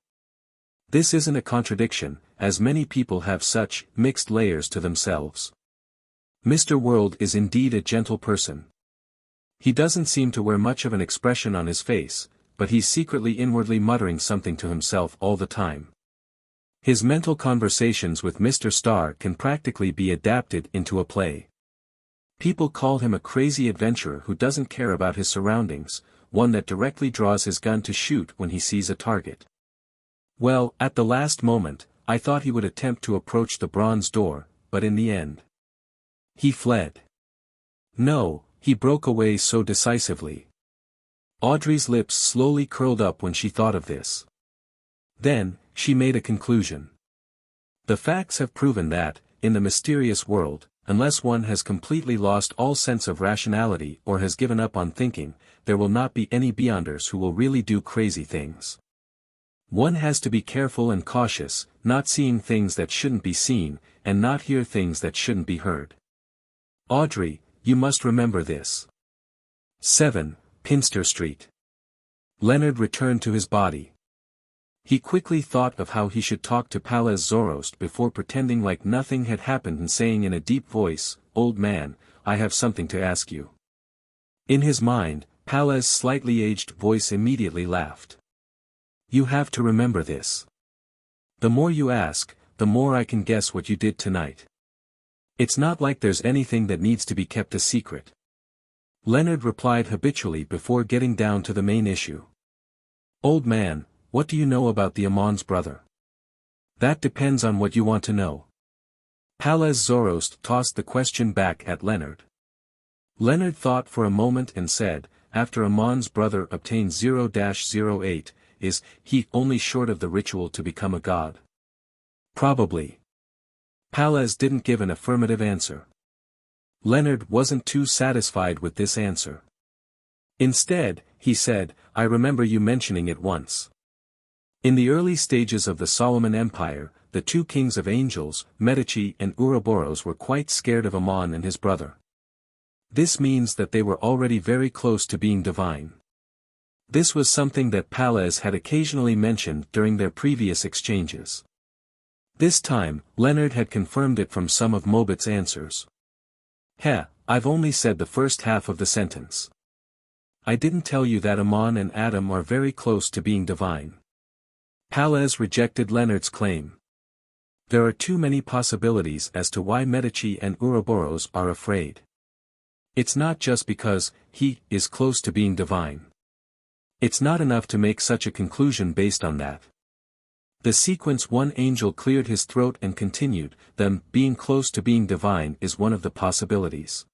Speaker 1: This isn't a contradiction, as many people have such mixed layers to themselves. Mr. World is indeed a gentle person. He doesn't seem to wear much of an expression on his face, but he's secretly inwardly muttering something to himself all the time. His mental conversations with Mr. Starr can practically be adapted into a play. People call him a crazy adventurer who doesn't care about his surroundings, one that directly draws his gun to shoot when he sees a target. Well, at the last moment, I thought he would attempt to approach the bronze door, but in the end, he fled. No, he broke away so decisively. Audrey's lips slowly curled up when she thought of this. Then, she made a conclusion. The facts have proven that, in the mysterious world, unless one has completely lost all sense of rationality or has given up on thinking, there will not be any beyonders who will really do crazy things. One has to be careful and cautious, not seeing things that shouldn't be seen, and not hear things that shouldn't be heard. Audrey, you must remember this. 7. Pinster Street. Leonard returned to his body. He quickly thought of how he should talk to Palaz Zoroast before pretending like nothing had happened and saying in a deep voice, "Old man, I have something to ask you." In his mind, Palaz's slightly aged voice immediately laughed. "You have to remember this. The more you ask, the more I can guess what you did tonight. It's not like there's anything that needs to be kept a secret." Leonard replied habitually before getting down to the main issue. "Old man, what do you know about the Amon's brother?" "That depends on what you want to know." Palaz Zoroast tossed the question back at Leonard. Leonard thought for a moment and said, "After Amon's brother obtains 0-08, is he only short of the ritual to become a god?" "Probably." Palaz didn't give an affirmative answer. Leonard wasn't too satisfied with this answer. Instead, he said, "I remember you mentioning it once. In the early stages of the Solomon Empire, the two kings of angels, Medici and Ouroboros, were quite scared of Amon and his brother. This means that they were already very close to being divine." This was something that Palaz had occasionally mentioned during their previous exchanges. This time, Leonard had confirmed it from some of Mobit's answers. I've only said the first half of the sentence. I didn't tell you that Amon and Adam are very close to being divine." Palaz rejected Leonard's claim. "There are too many possibilities as to why Medici and Ouroboros are afraid. It's not just because he is close to being divine. It's not enough to make such a conclusion based on that." The sequence one angel cleared his throat and continued, "Them being close to being divine is one of the possibilities.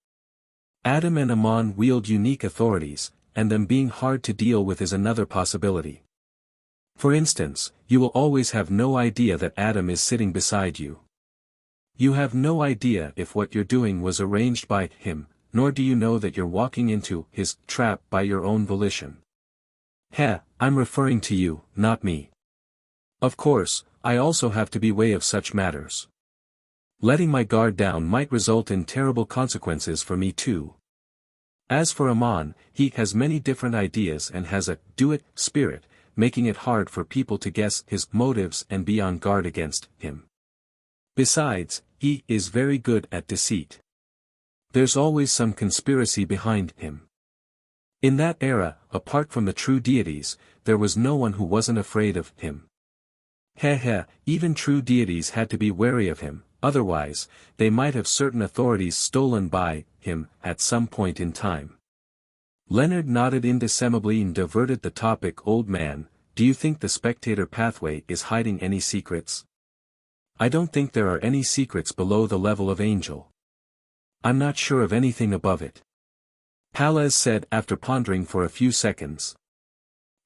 Speaker 1: Adam and Amon wield unique authorities, and them being hard to deal with is another possibility. For instance, you will always have no idea that Adam is sitting beside you. You have no idea if what you're doing was arranged by him, nor do you know that you're walking into his trap by your own volition. I'm referring to you, not me. Of course, I also have to be aware of such matters. Letting my guard down might result in terrible consequences for me too. As for Amon, he has many different ideas and has a do-it spirit, making it hard for people to guess his motives and be on guard against him. Besides, he is very good at deceit. There's always some conspiracy behind him. In that era, apart from the true deities, there was no one who wasn't afraid of him. Even true deities had to be wary of him, otherwise, they might have certain authorities stolen by him at some point in time." Leonard nodded indecently and diverted the topic. "Old man, do you think the spectator pathway is hiding any secrets?" "I don't think there are any secrets below the level of angel. I'm not sure of anything above it," Palaz said after pondering for a few seconds.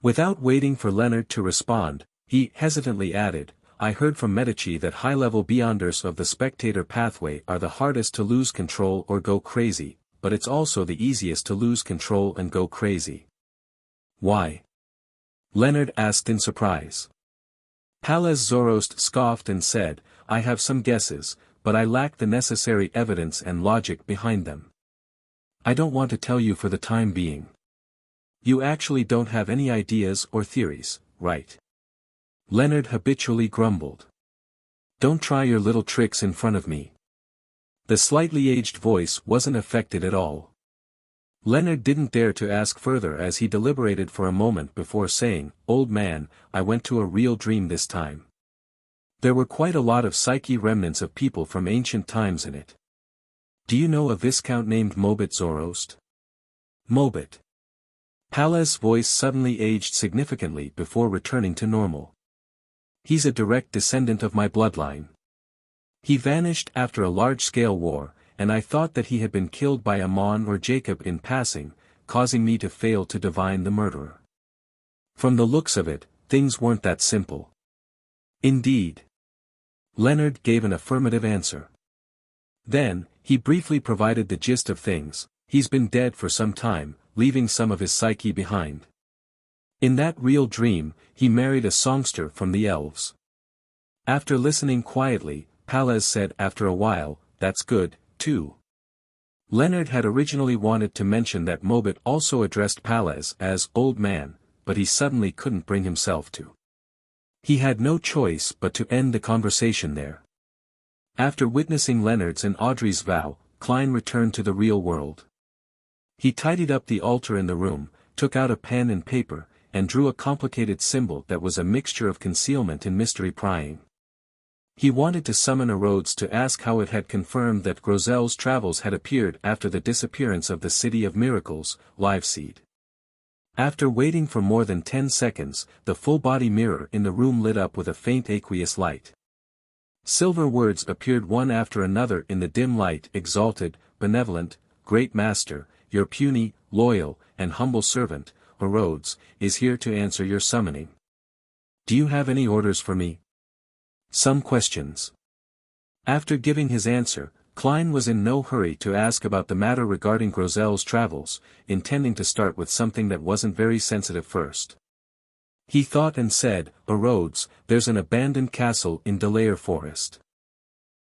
Speaker 1: Without waiting for Leonard to respond, he hesitantly added, "I heard from Medici that high-level beyonders of the spectator pathway are the hardest to lose control or go crazy, but it's also the easiest to lose control and go crazy." "Why?" Leonard asked in surprise. Palaz Zoroast scoffed and said, "I have some guesses, but I lack the necessary evidence and logic behind them. I don't want to tell you for the time being. You actually don't have any ideas or theories, right?" Leonard habitually grumbled. "Don't try your little tricks in front of me." The slightly aged voice wasn't affected at all. Leonard didn't dare to ask further as he deliberated for a moment before saying, "Old man, I went to a real dream this time. There were quite a lot of psyche remnants of people from ancient times in it. Do you know a viscount named Mobit Zoroast?" "Mobit." Palaz's voice suddenly aged significantly before returning to normal. "He's a direct descendant of my bloodline. He vanished after a large-scale war, and I thought that he had been killed by Amon or Jacob in passing, causing me to fail to divine the murderer. From the looks of it, things weren't that simple." "Indeed." Leonard gave an affirmative answer. Then, he briefly provided the gist of things. "He's been dead for some time, leaving some of his psyche behind. In that real dream, he married a songster from the elves. After listening quietly, Palez said after a while, "That's good, too." Leonard had originally wanted to mention that Mobit also addressed Palez as "old man," but he suddenly couldn't bring himself to. He had no choice but to end the conversation there. After witnessing Leonard's and Audrey's vow, Klein returned to the real world. He tidied up the altar in the room, took out a pen and paper, and drew a complicated symbol that was a mixture of concealment and mystery prying. He wanted to summon a Rhodes to ask how it had confirmed that Grozel's travels had appeared after the disappearance of the City of Miracles, Liveseed. After waiting for more than 10 seconds, the full-body mirror in the room lit up with a faint aqueous light. Silver words appeared one after another in the dim light: exalted, benevolent, great master, your puny, loyal, and humble servant, Rhodes, is here to answer your summoning. Do you have any orders for me? Some questions. After giving his answer, Klein was in no hurry to ask about the matter regarding Grozel's travels, intending to start with something that wasn't very sensitive first. He thought and said, "Rhodes, there's an abandoned castle in Delayer Forest.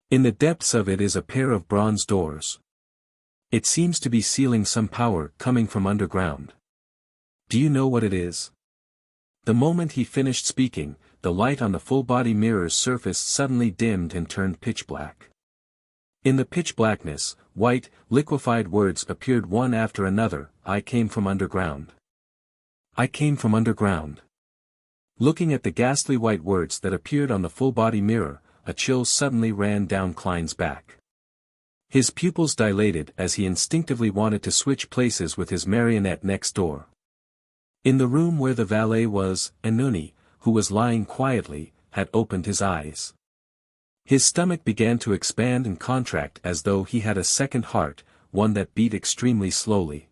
Speaker 1: In the depths of it is a pair of bronze doors. It seems to be sealing some power coming from underground. Do you know what it is?" The moment he finished speaking, the light on the full-body mirror's surface suddenly dimmed and turned pitch black. In the pitch blackness, white, liquefied words appeared one after another: "I came from underground. I came from underground." Looking at the ghastly white words that appeared on the full-body mirror, a chill suddenly ran down Klein's back. His pupils dilated as he instinctively wanted to switch places with his marionette next door. In the room where the valet was, Anuni, who was lying quietly, had opened his eyes. His stomach began to expand and contract as though he had a second heart, one that beat extremely slowly.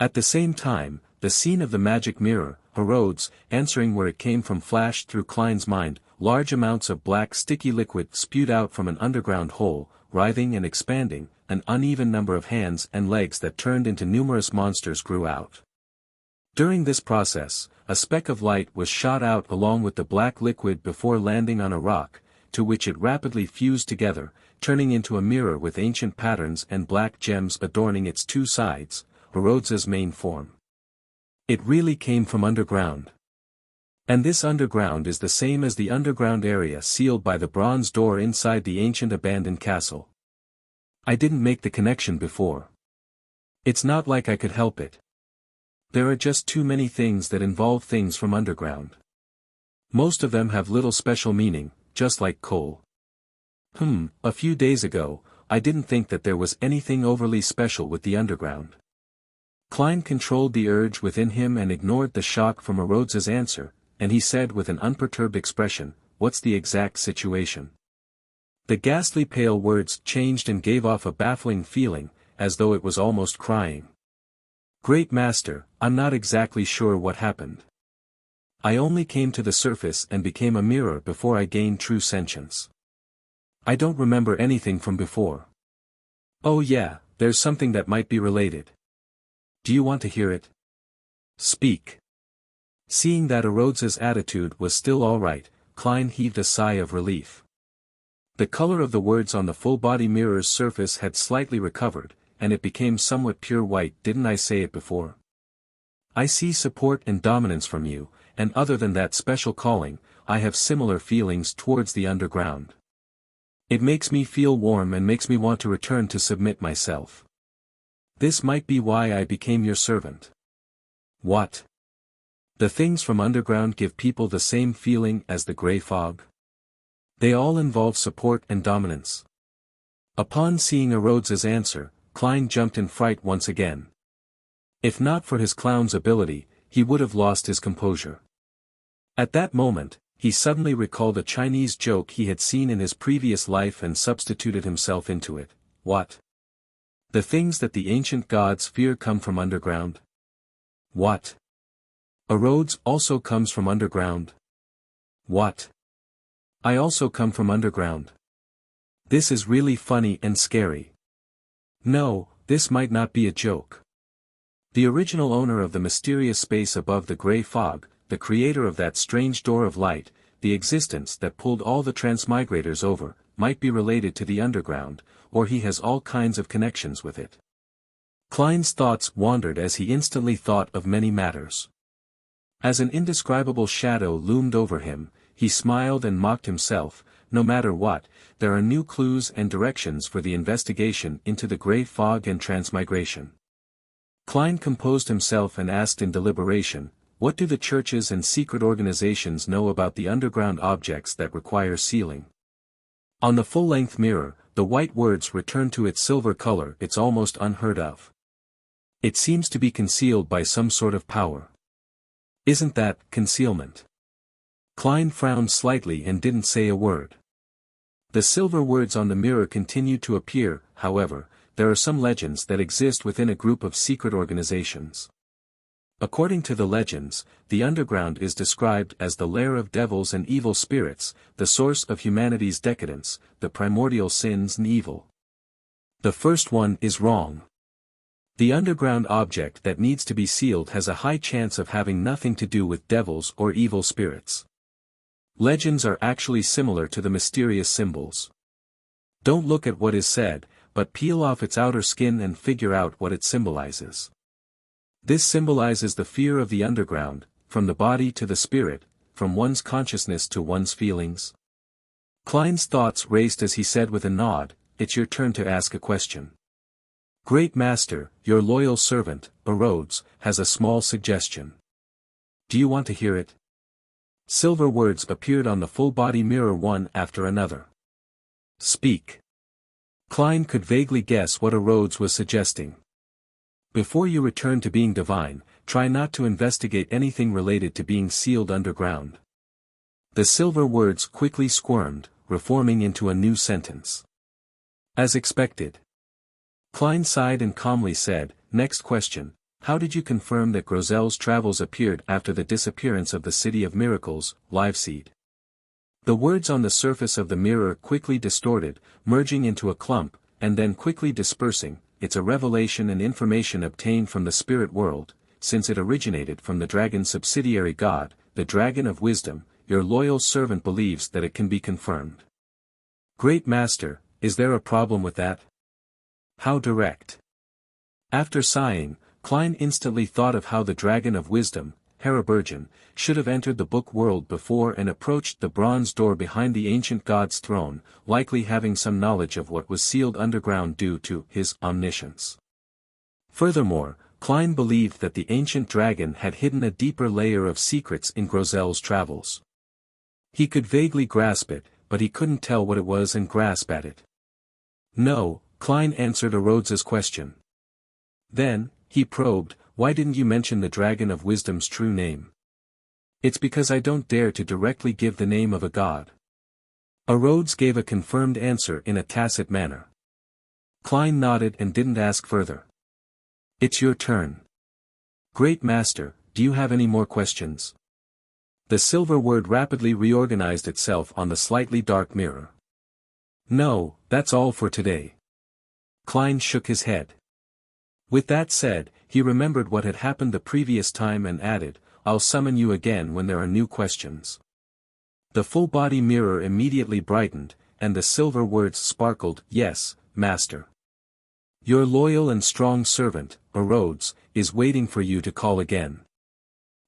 Speaker 1: At the same time, the scene of the magic mirror, Rhodes, answering where it came from, flashed through Klein's mind. Large amounts of black sticky liquid spewed out from an underground hole, writhing and expanding. An uneven number of hands and legs that turned into numerous monsters grew out. During this process, a speck of light was shot out along with the black liquid before landing on a rock, to which it rapidly fused together, turning into a mirror with ancient patterns and black gems adorning its two sides, Rhodes's main form. It really came from underground. And this underground is the same as the underground area sealed by the bronze door inside the ancient abandoned castle. I didn't make the connection before. It's not like I could help it. There are just too many things that involve things from underground. Most of them have little special meaning, just like coal. A few days ago, I didn't think that there was anything overly special with the underground. Klein controlled the urge within him and ignored the shock from Rhodes's answer, and he said with an unperturbed expression, "What's the exact situation?" The ghastly pale words changed and gave off a baffling feeling, as though it was almost crying. "Great Master, I'm not exactly sure what happened. I only came to the surface and became a mirror before I gained true sentience. I don't remember anything from before." "Oh yeah, there's something that might be related. Do you want to hear it?" "Speak." Seeing that Rhodes's attitude was still all right, Klein heaved a sigh of relief. The color of the words on the full-body mirror's surface had slightly recovered, and it became somewhat pure white. "Didn't I say it before? I see support and dominance from you, and other than that special calling, I have similar feelings towards the underground. It makes me feel warm and makes me want to return to submit myself. This might be why I became your servant." "What? The things from underground give people the same feeling as the gray fog? They all involve support and dominance." Upon seeing Rhodes's answer, Klein jumped in fright once again. If not for his clown's ability, he would have lost his composure. At that moment, he suddenly recalled a Chinese joke he had seen in his previous life and substituted himself into it. "What? The things that the ancient gods fear come from underground? What? Rhodes also comes from underground? What? I also come from underground. This is really funny and scary. No, this might not be a joke. The original owner of the mysterious space above the gray fog, the creator of that strange door of light, the existence that pulled all the transmigrators over, might be related to the underground, or he has all kinds of connections with it. Klein's thoughts wandered as he instantly thought of many matters. As an indescribable shadow loomed over him, he smiled and mocked himself. No matter what, there are new clues and directions for the investigation into the gray fog and transmigration. Klein composed himself and asked in deliberation, what do the churches and secret organizations know about the underground objects that require sealing? On the full-length mirror, the white words returned to its silver color. It's almost unheard of. It seems to be concealed by some sort of power. Isn't that concealment? Klein frowned slightly and didn't say a word. The silver words on the mirror continued to appear. However, there are some legends that exist within a group of secret organizations. According to the legends, the underground is described as the lair of devils and evil spirits, the source of humanity's decadence, the primordial sins and evil. The first one is wrong. The underground object that needs to be sealed has a high chance of having nothing to do with devils or evil spirits. Legends are actually similar to the mysterious symbols. Don't look at what is said, but peel off its outer skin and figure out what it symbolizes. This symbolizes the fear of the underground, from the body to the spirit, from one's consciousness to one's feelings. Klein's thoughts raced as he said with a nod, it's your turn to ask a question. Great Master, your loyal servant, Rhodes, has a small suggestion. Do you want to hear it? Silver words appeared on the full-body mirror one after another. Speak. Klein could vaguely guess what Rhodes was suggesting. Before you return to being divine, try not to investigate anything related to being sealed underground. The silver words quickly squirmed, reforming into a new sentence. As expected. Klein sighed and calmly said, next question, how did you confirm that Grozel's travels appeared after the disappearance of the City of Miracles, Liveseed? The words on the surface of the mirror quickly distorted, merging into a clump, and then quickly dispersing. It's a revelation and information obtained from the spirit world, since it originated from the dragon's subsidiary god, the Dragon of Wisdom. Your loyal servant believes that it can be confirmed. Great Master, is there a problem with that? How direct? After sighing, Klein instantly thought of how the Dragon of Wisdom, Heraburgen, should have entered the book world before and approached the bronze door behind the ancient god's throne, likely having some knowledge of what was sealed underground due to his omniscience. Furthermore, Klein believed that the ancient dragon had hidden a deeper layer of secrets in Grozel's travels. He could vaguely grasp it, but he couldn't tell what it was and grasp at it. No, Klein answered Rhodes's question. Then, he probed, why didn't you mention the Dragon of Wisdom's true name? It's because I don't dare to directly give the name of a god. Rhodes gave a confirmed answer in a tacit manner. Klein nodded and didn't ask further. It's your turn. Great Master, do you have any more questions? The silver word rapidly reorganized itself on the slightly dark mirror. No, that's all for today. Klein shook his head. With that said, he remembered what had happened the previous time and added, I'll summon you again when there are new questions. The full-body mirror immediately brightened, and the silver words sparkled, yes, Master. Your loyal and strong servant, Rhodes, is waiting for you to call again.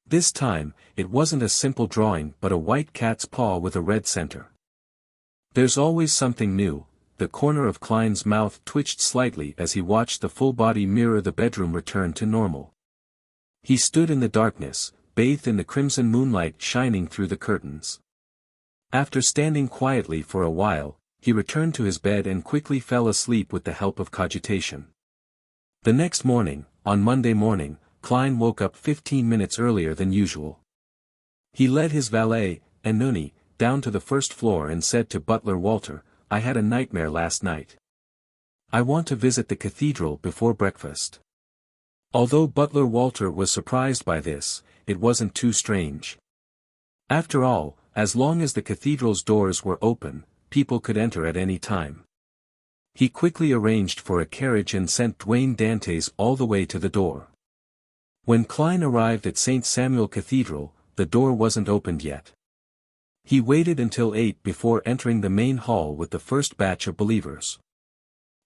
Speaker 1: This time, it wasn't a simple drawing but a white cat's paw with a red center. There's always something new. The corner of Klein's mouth twitched slightly as he watched the full-body mirror. The bedroom returned to normal. He stood in the darkness, bathed in the crimson moonlight shining through the curtains. After standing quietly for a while, he returned to his bed and quickly fell asleep with the help of cogitation. The next morning, on Monday morning, Klein woke up 15 minutes earlier than usual. He led his valet, Anuni, down to the first floor and said to butler Walter, I had a nightmare last night. I want to visit the cathedral before breakfast. Although butler Walter was surprised by this, it wasn't too strange. After all, as long as the cathedral's doors were open, people could enter at any time. He quickly arranged for a carriage and sent Dwayne Dantes all the way to the door. When Klein arrived at St. Samuel Cathedral, the door wasn't opened yet. He waited until 8 before entering the main hall with the first batch of believers.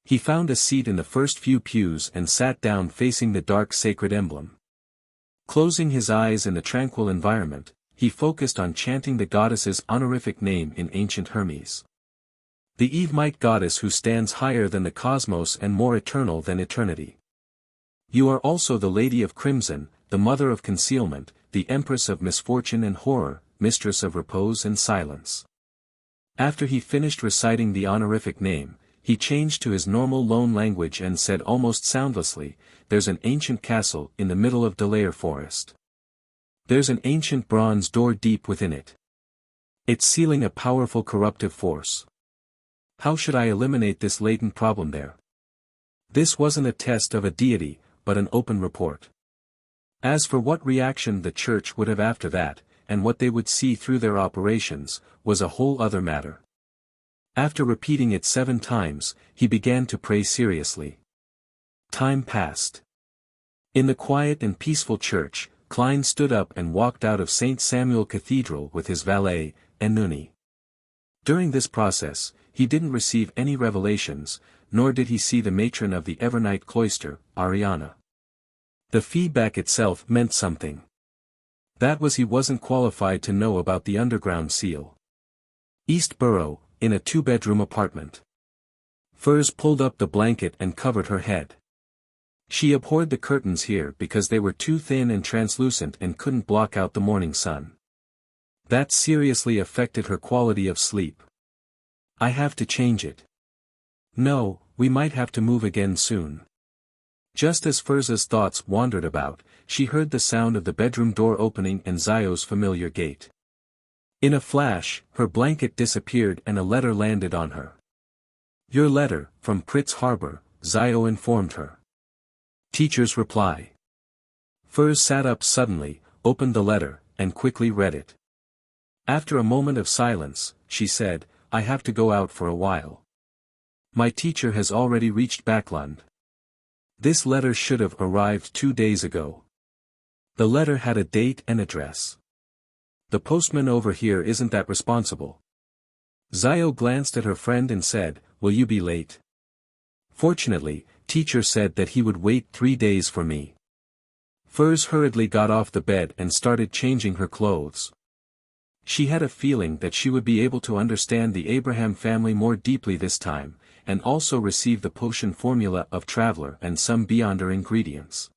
Speaker 1: He found a seat in the first few pews and sat down facing the dark sacred emblem. Closing his eyes in the tranquil environment, he focused on chanting the goddess's honorific name in ancient Hermes. The Evemite goddess who stands higher than the cosmos and more eternal than eternity. You are also the Lady of Crimson, the Mother of Concealment, the Empress of Misfortune and Horror, Mistress of Repose and Silence. After he finished reciting the honorific name, he changed to his normal lone language and said almost soundlessly, "There's an ancient castle in the middle of Delaire Forest. There's an ancient bronze door deep within it. It's sealing a powerful corruptive force. How should I eliminate this latent problem there?" This wasn't a test of a deity, but an open report. As for what reaction the church would have after that, and what they would see through their operations, was a whole other matter. After repeating it 7 times, he began to pray seriously. Time passed. In the quiet and peaceful church, Klein stood up and walked out of St. Samuel Cathedral with his valet, Enuni. During this process, he didn't receive any revelations, nor did he see the matron of the Evernight cloister, Ariana. The feedback itself meant something. That was he wasn't qualified to know about the underground seal. East Borough, in a 2-bedroom apartment. Furs pulled up the blanket and covered her head. She abhorred the curtains here because they were too thin and translucent and couldn't block out the morning sun. That seriously affected her quality of sleep. I have to change it. No, we might have to move again soon. Just as Furza's thoughts wandered about, she heard the sound of the bedroom door opening and Zio's familiar gate. In a flash, her blanket disappeared and a letter landed on her. Your letter, from Pritz Harbor, Zio informed her. Teacher's reply. Furz sat up suddenly, opened the letter, and quickly read it. After a moment of silence, she said, I have to go out for a while. My teacher has already reached Backlund. This letter should have arrived 2 days ago. The letter had a date and address. The postman over here isn't that responsible. Zio glanced at her friend and said, will you be late? Fortunately, teacher said that he would wait 3 days for me. Furz hurriedly got off the bed and started changing her clothes. She had a feeling that she would be able to understand the Abraham family more deeply this time, and also receive the potion formula of Traveler and some Beyonder ingredients.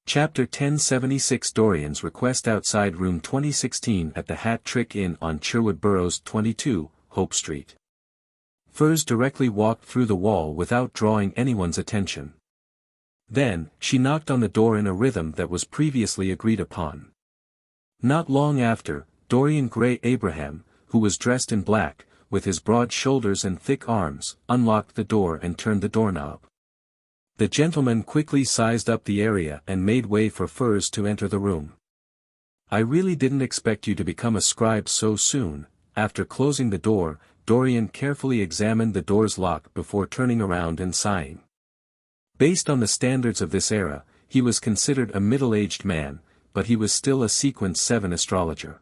Speaker 1: Chapter 1076 Dorian's request outside room 2016 at the Hat Trick Inn on Sherwood Burrows 22, Hope Street. Furz directly walked through the wall without drawing anyone's attention. Then, she knocked on the door in a rhythm that was previously agreed upon. Not long after, Dorian Gray Abraham, who was dressed in black, with his broad shoulders and thick arms, unlocked the door and turned the doorknob. The gentleman quickly sized up the area and made way for Furz to enter the room. I really didn't expect you to become a scribe so soon. After closing the door, Dorian carefully examined the door's lock before turning around and sighing. Based on the standards of this era, he was considered a middle-aged man, but he was still a Sequence 7 astrologer.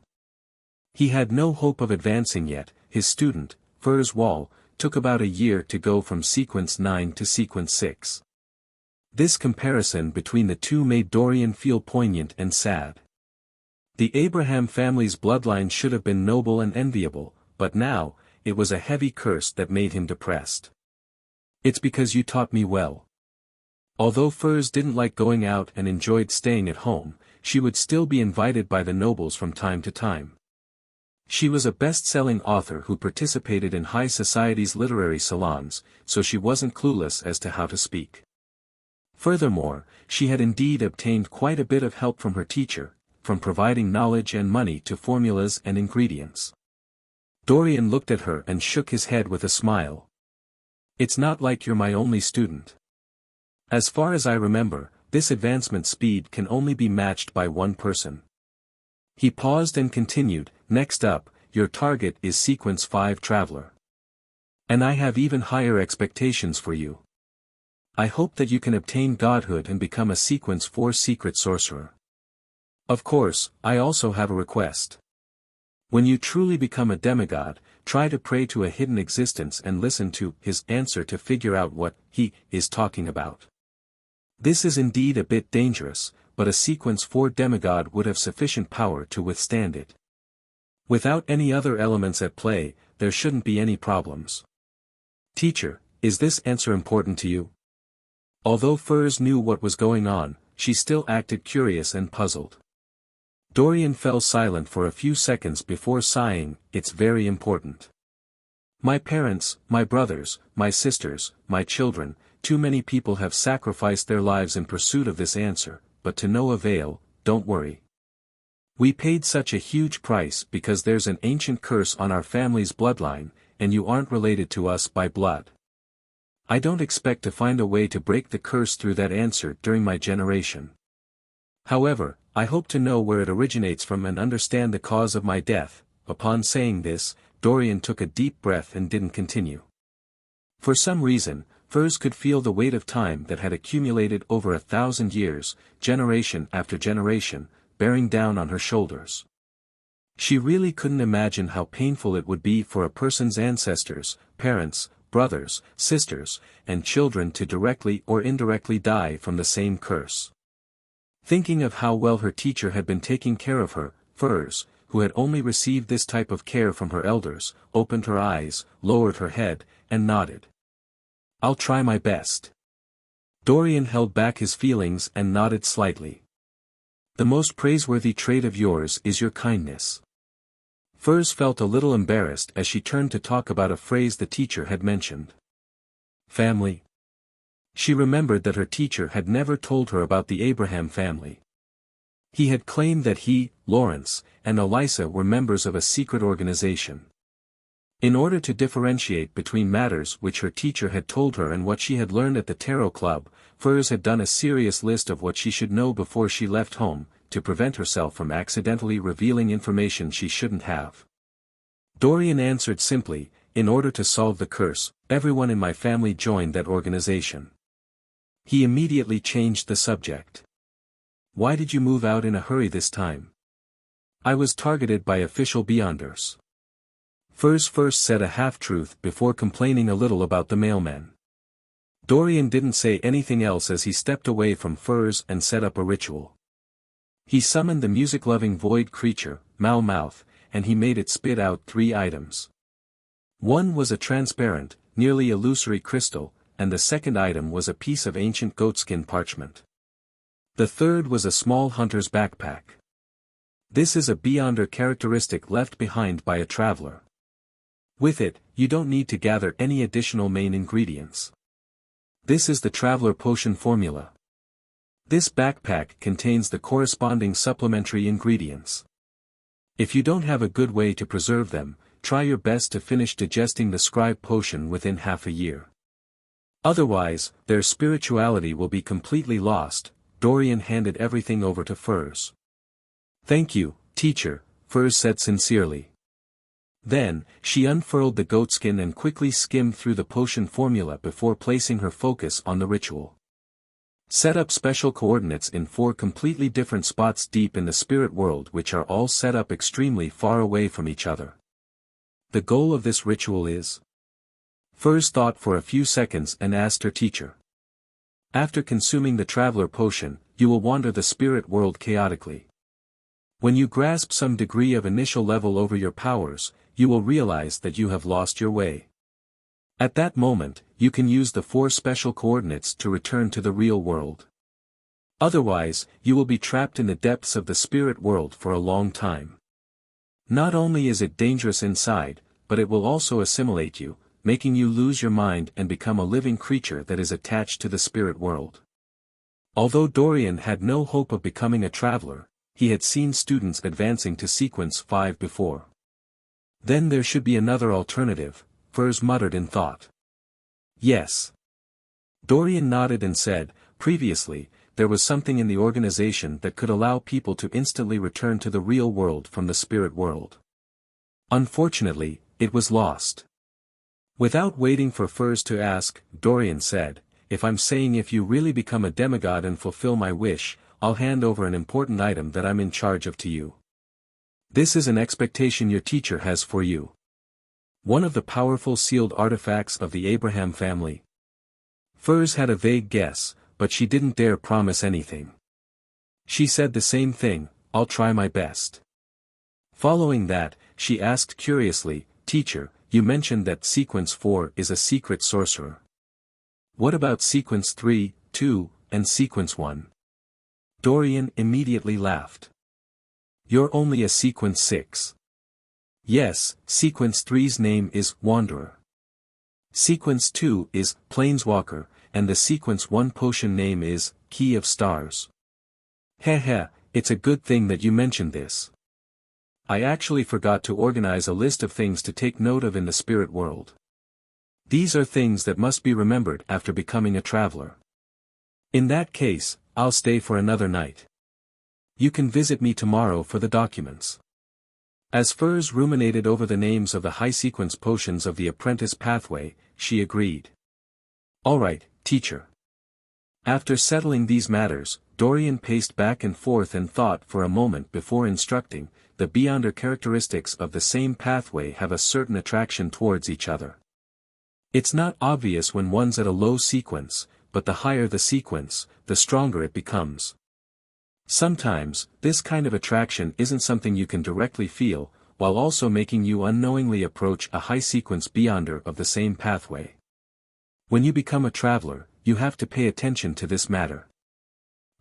Speaker 1: He had no hope of advancing yet. His student, Furz Wall, took about a year to go from Sequence 9 to Sequence 6. This comparison between the two made Dorian feel poignant and sad. The Abraham family's bloodline should have been noble and enviable, but now, it was a heavy curse that made him depressed. It's because you taught me well. Although Furz didn't like going out and enjoyed staying at home, she would still be invited by the nobles from time to time. She was a best-selling author who participated in high society's literary salons, so she wasn't clueless as to how to speak. Furthermore, she had indeed obtained quite a bit of help from her teacher, from providing knowledge and money to formulas and ingredients. Dorian looked at her and shook his head with a smile. It's not like you're my only student. As far as I remember, this advancement speed can only be matched by one person. He paused and continued, next up, your target is Sequence 5 Traveler. And I have even higher expectations for you. I hope that you can obtain godhood and become a Sequence 4 secret sorcerer. Of course, I also have a request. When you truly become a demigod, try to pray to a hidden existence and listen to his answer to figure out what he is talking about. This is indeed a bit dangerous, but a Sequence 4 demigod would have sufficient power to withstand it. Without any other elements at play, there shouldn't be any problems. Teacher, is this answer important to you? Although Furs knew what was going on, she still acted curious and puzzled. Dorian fell silent for a few seconds before sighing, "It's very important. My parents, my brothers, my sisters, my children, too many people have sacrificed their lives in pursuit of this answer, but to no avail. Don't worry. We paid such a huge price because there's an ancient curse on our family's bloodline, and you aren't related to us by blood. I don't expect to find a way to break the curse through that answer during my generation. However, I hope to know where it originates from and understand the cause of my death." Upon saying this, Dorian took a deep breath and didn't continue. For some reason, Furs could feel the weight of time that had accumulated over 1,000 years, generation after generation, bearing down on her shoulders. She really couldn't imagine how painful it would be for a person's ancestors, parents, brothers, sisters, and children to directly or indirectly die from the same curse. Thinking of how well her teacher had been taking care of her, Furs, who had only received this type of care from her elders, opened her eyes, lowered her head, and nodded. "I'll try my best." Dorian held back his feelings and nodded slightly. "The most praiseworthy trait of yours is your kindness." Furs felt a little embarrassed as she turned to talk about a phrase the teacher had mentioned. Family. She remembered that her teacher had never told her about the Abraham family. He had claimed that he, Lawrence, and Elisa were members of a secret organization. In order to differentiate between matters which her teacher had told her and what she had learned at the Tarot Club, Furs had done a serious list of what she should know before she left home, to prevent herself from accidentally revealing information she shouldn't have. Dorian answered simply, "In order to solve the curse, everyone in my family joined that organization." He immediately changed the subject. "Why did you move out in a hurry this time?" "I was targeted by official Beyonders." Furs first said a half-truth before complaining a little about the mailman. Dorian didn't say anything else as he stepped away from Furs and set up a ritual. He summoned the music-loving void creature, Malmouth, and he made it spit out 3 items. One was a transparent, nearly illusory crystal, and the second item was a piece of ancient goatskin parchment. The third was a small hunter's backpack. This is a Beyonder characteristic left behind by a traveler. With it, you don't need to gather any additional main ingredients. This is the traveler potion formula. This backpack contains the corresponding supplementary ingredients. If you don't have a good way to preserve them, try your best to finish digesting the scribe potion within half a year. Otherwise, their spirituality will be completely lost. Dorian handed everything over to Furs. "Thank you, teacher," Furs said sincerely. Then, she unfurled the goatskin and quickly skimmed through the potion formula before placing her focus on the ritual. Set up special coordinates in 4 completely different spots deep in the spirit world which are all set up extremely far away from each other. The goal of this ritual is? Furs thought for a few seconds and asked her teacher. After consuming the traveler potion, you will wander the spirit world chaotically. When you grasp some degree of initial level over your powers, you will realize that you have lost your way. At that moment, you can use the 4 special coordinates to return to the real world. Otherwise, you will be trapped in the depths of the spirit world for a long time. Not only is it dangerous inside, but it will also assimilate you, making you lose your mind and become a living creature that is attached to the spirit world. Although Dorian had no hope of becoming a traveler, he had seen students advancing to Sequence 5 before. Then there should be another alternative, Furs muttered in thought. Yes. Dorian nodded and said, "Previously, there was something in the organization that could allow people to instantly return to the real world from the spirit world. Unfortunately, it was lost." Without waiting for Furs to ask, Dorian said, if I'm saying if you really become a demigod and fulfill my wish, I'll hand over an important item that I'm in charge of to you. This is an expectation your teacher has for you. One of the powerful sealed artifacts of the Abraham family. Furs had a vague guess, but she didn't dare promise anything. She said the same thing, I'll try my best. Following that, she asked curiously, Teacher, you mentioned that Sequence 4 is a secret sorcerer. What about Sequence 3, 2, and Sequence 1? Dorian immediately laughed. You're only a Sequence 6. Yes, Sequence 3's name is Wanderer. Sequence 2 is Planeswalker, and the Sequence 1 potion name is Key of Stars. Heh, it's a good thing that you mentioned this. I actually forgot to organize a list of things to take note of in the spirit world. These are things that must be remembered after becoming a traveler. In that case, I'll stay for another night. You can visit me tomorrow for the documents. As Furs ruminated over the names of the high-sequence potions of the apprentice pathway, she agreed. All right, teacher. After settling these matters, Dorian paced back and forth and thought for a moment before instructing, the beyonder characteristics of the same pathway have a certain attraction towards each other. It's not obvious when one's at a low sequence, but the higher the sequence, the stronger it becomes. Sometimes, this kind of attraction isn't something you can directly feel, while also making you unknowingly approach a high-sequence beyonder of the same pathway. When you become a traveler, you have to pay attention to this matter.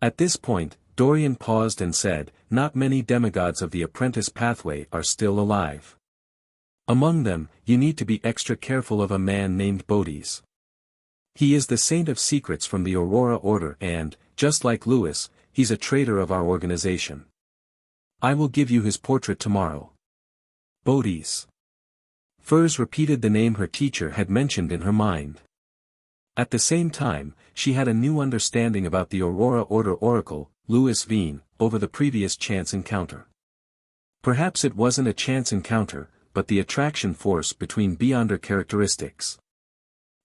Speaker 1: At this point, Dorian paused and said, not many demigods of the apprentice pathway are still alive. Among them, you need to be extra careful of a man named Bodis. He is the saint of secrets from the Aurora Order and, just like Lewis, he's a traitor of our organization. I will give you his portrait tomorrow. Bodis. Furs repeated the name her teacher had mentioned in her mind. At the same time, she had a new understanding about the Aurora Order Oracle, Louis Veen, over the previous chance encounter. Perhaps it wasn't a chance encounter, but the attraction force between beyonder characteristics.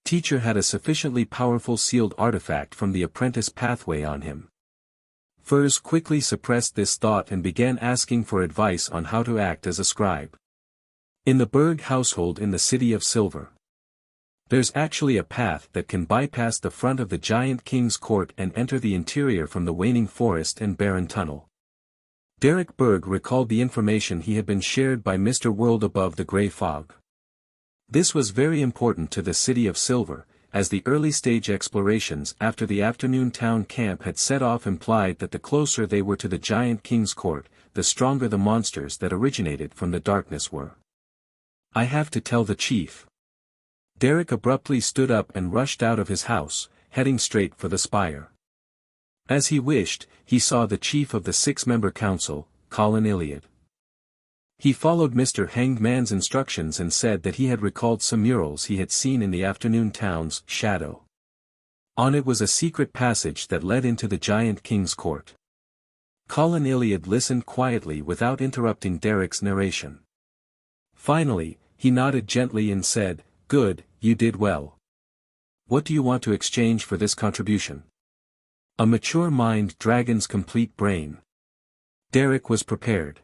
Speaker 1: Teacher had a sufficiently powerful sealed artifact from the apprentice pathway on him. Furs quickly suppressed this thought and began asking for advice on how to act as a scribe. In the Berg household in the City of Silver. There's actually a path that can bypass the front of the Giant King's court and enter the interior from the Waning Forest and Barren Tunnel. Derek Berg recalled the information he had been shared by Mr. World above the grey fog. This was very important to the City of Silver, as the early-stage explorations after the afternoon town camp had set off implied that the closer they were to the Giant King's court, the stronger the monsters that originated from the darkness were. I have to tell the chief. Derek abruptly stood up and rushed out of his house, heading straight for the spire. As he wished, he saw the chief of the 6-member council, Colin Iliad. He followed Mr. Hanged Man's instructions and said that he had recalled some murals he had seen in the afternoon town's shadow. On it was a secret passage that led into the Giant King's court. Colin Iliad listened quietly without interrupting Derek's narration. Finally, he nodded gently and said, "Good, you did well. What do you want to exchange for this contribution?" A mature mind, dragon's complete brain. Derek was prepared.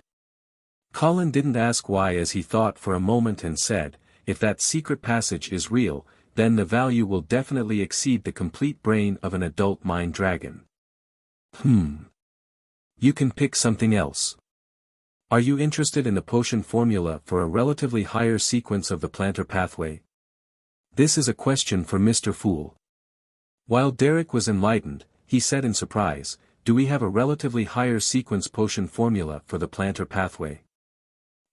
Speaker 1: Colin didn't ask why as he thought for a moment and said, if that secret passage is real, then the value will definitely exceed the complete brain of an adult mind dragon. You can pick something else. Are you interested in the potion formula for a relatively higher sequence of the plantar pathway? This is a question for Mr. Fool. While Derek was enlightened, he said in surprise, do we have a relatively higher sequence potion formula for the plantar pathway?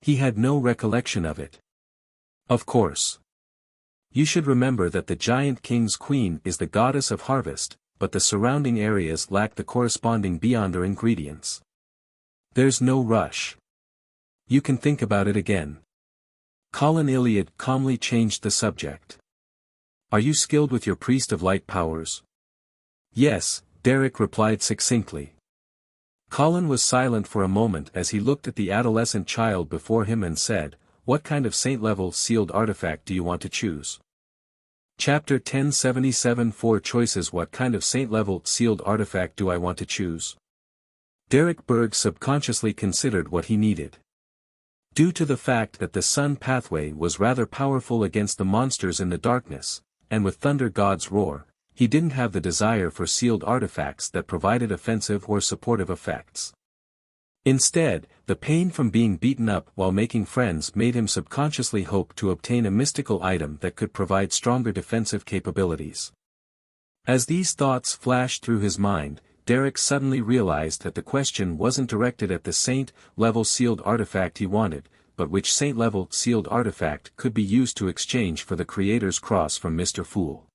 Speaker 1: He had no recollection of it. Of course. You should remember that the Giant King's queen is the goddess of harvest, but the surrounding areas lack the corresponding beyonder ingredients. There's no rush. You can think about it again. Colin Iliad calmly changed the subject. Are you skilled with your Priest of Light powers? Yes, Derek replied succinctly. Colin was silent for a moment as he looked at the adolescent child before him and said, what kind of saint-level sealed artifact do you want to choose? Chapter 1077 4 Choices. What kind of saint-level sealed artifact do I want to choose? Derek Berg subconsciously considered what he needed. Due to the fact that the sun pathway was rather powerful against the monsters in the darkness, and with Thunder God's roar, he didn't have the desire for sealed artifacts that provided offensive or supportive effects. Instead, the pain from being beaten up while making friends made him subconsciously hope to obtain a mystical item that could provide stronger defensive capabilities. As these thoughts flashed through his mind, Derek suddenly realized that the question wasn't directed at the saint-level sealed artifact he wanted, but which saint-level sealed artifact could be used to exchange for the Creator's cross from Mr. Fool.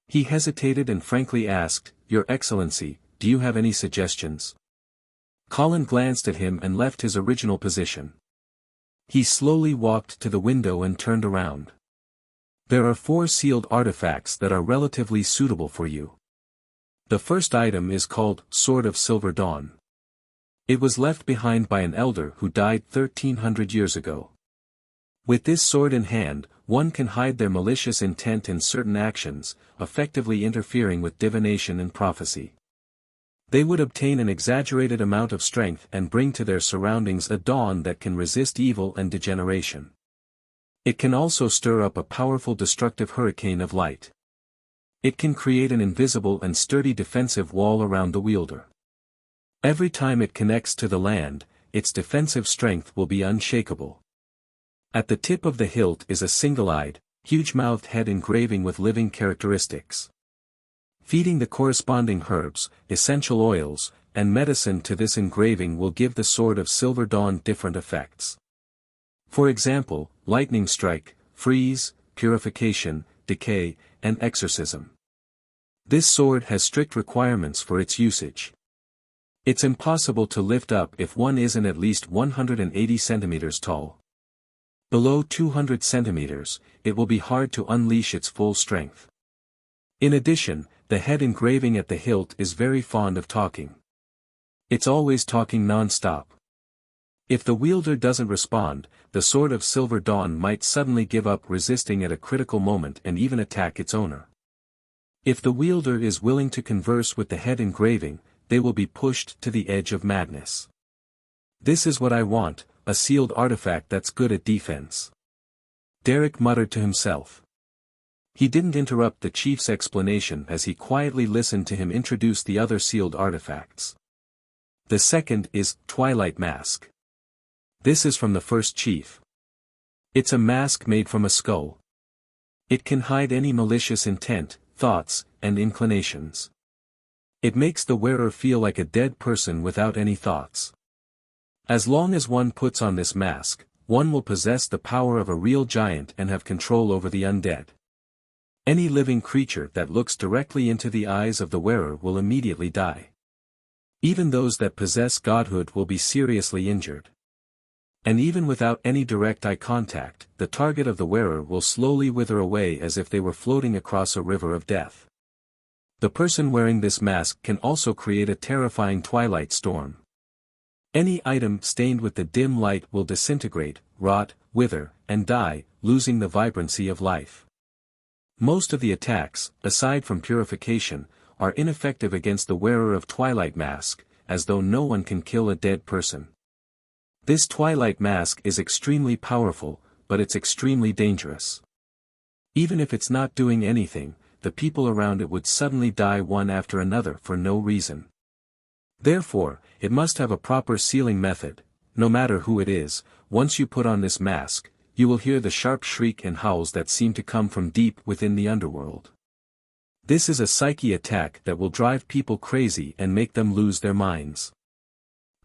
Speaker 1: He hesitated and frankly asked, "Your Excellency, do you have any suggestions?" Colin glanced at him and left his original position. He slowly walked to the window and turned around. "There are 4 sealed artifacts that are relatively suitable for you. The first item is called Sword of Silver Dawn. It was left behind by an elder who died 1300 years ago. With this sword in hand, one can hide their malicious intent in certain actions, effectively interfering with divination and prophecy. They would obtain an exaggerated amount of strength and bring to their surroundings a dawn that can resist evil and degeneration. It can also stir up a powerful destructive hurricane of light. It can create an invisible and sturdy defensive wall around the wielder. Every time it connects to the land, its defensive strength will be unshakable. At the tip of the hilt is a single-eyed, huge-mouthed head engraving with living characteristics. Feeding the corresponding herbs, essential oils, and medicine to this engraving will give the Sword of Silver Dawn different effects. For example, lightning strike, freeze, purification, decay, and exorcism. This sword has strict requirements for its usage. It's impossible to lift up if one isn't at least 180 centimeters tall. Below 200 centimeters, it will be hard to unleash its full strength. In addition, the head engraving at the hilt is very fond of talking. It's always talking non-stop. If the wielder doesn't respond, the Sword of Silver Dawn might suddenly give up resisting at a critical moment and even attack its owner. If the wielder is willing to converse with the head engraving, they will be pushed to the edge of madness. "This is what I want, a sealed artifact that's good at defense," Derek muttered to himself. He didn't interrupt the chief's explanation as he quietly listened to him introduce the other sealed artifacts. The second is Twilight Mask. This is from the first chief. It's a mask made from a skull. It can hide any malicious intent, thoughts, and inclinations. It makes the wearer feel like a dead person without any thoughts. As long as one puts on this mask, one will possess the power of a real giant and have control over the undead. Any living creature that looks directly into the eyes of the wearer will immediately die. Even those that possess godhood will be seriously injured. And even without any direct eye contact, the target of the wearer will slowly wither away as if they were floating across a river of death. The person wearing this mask can also create a terrifying twilight storm. Any item stained with the dim light will disintegrate, rot, wither, and die, losing the vibrancy of life. Most of the attacks, aside from purification, are ineffective against the wearer of Twilight Mask, as though no one can kill a dead person. This Twilight Mask is extremely powerful, but it's extremely dangerous. Even if it's not doing anything, the people around it would suddenly die one after another for no reason. Therefore, it must have a proper sealing method. No matter who it is, once you put on this mask, you will hear the sharp shriek and howls that seem to come from deep within the underworld. This is a psyche attack that will drive people crazy and make them lose their minds.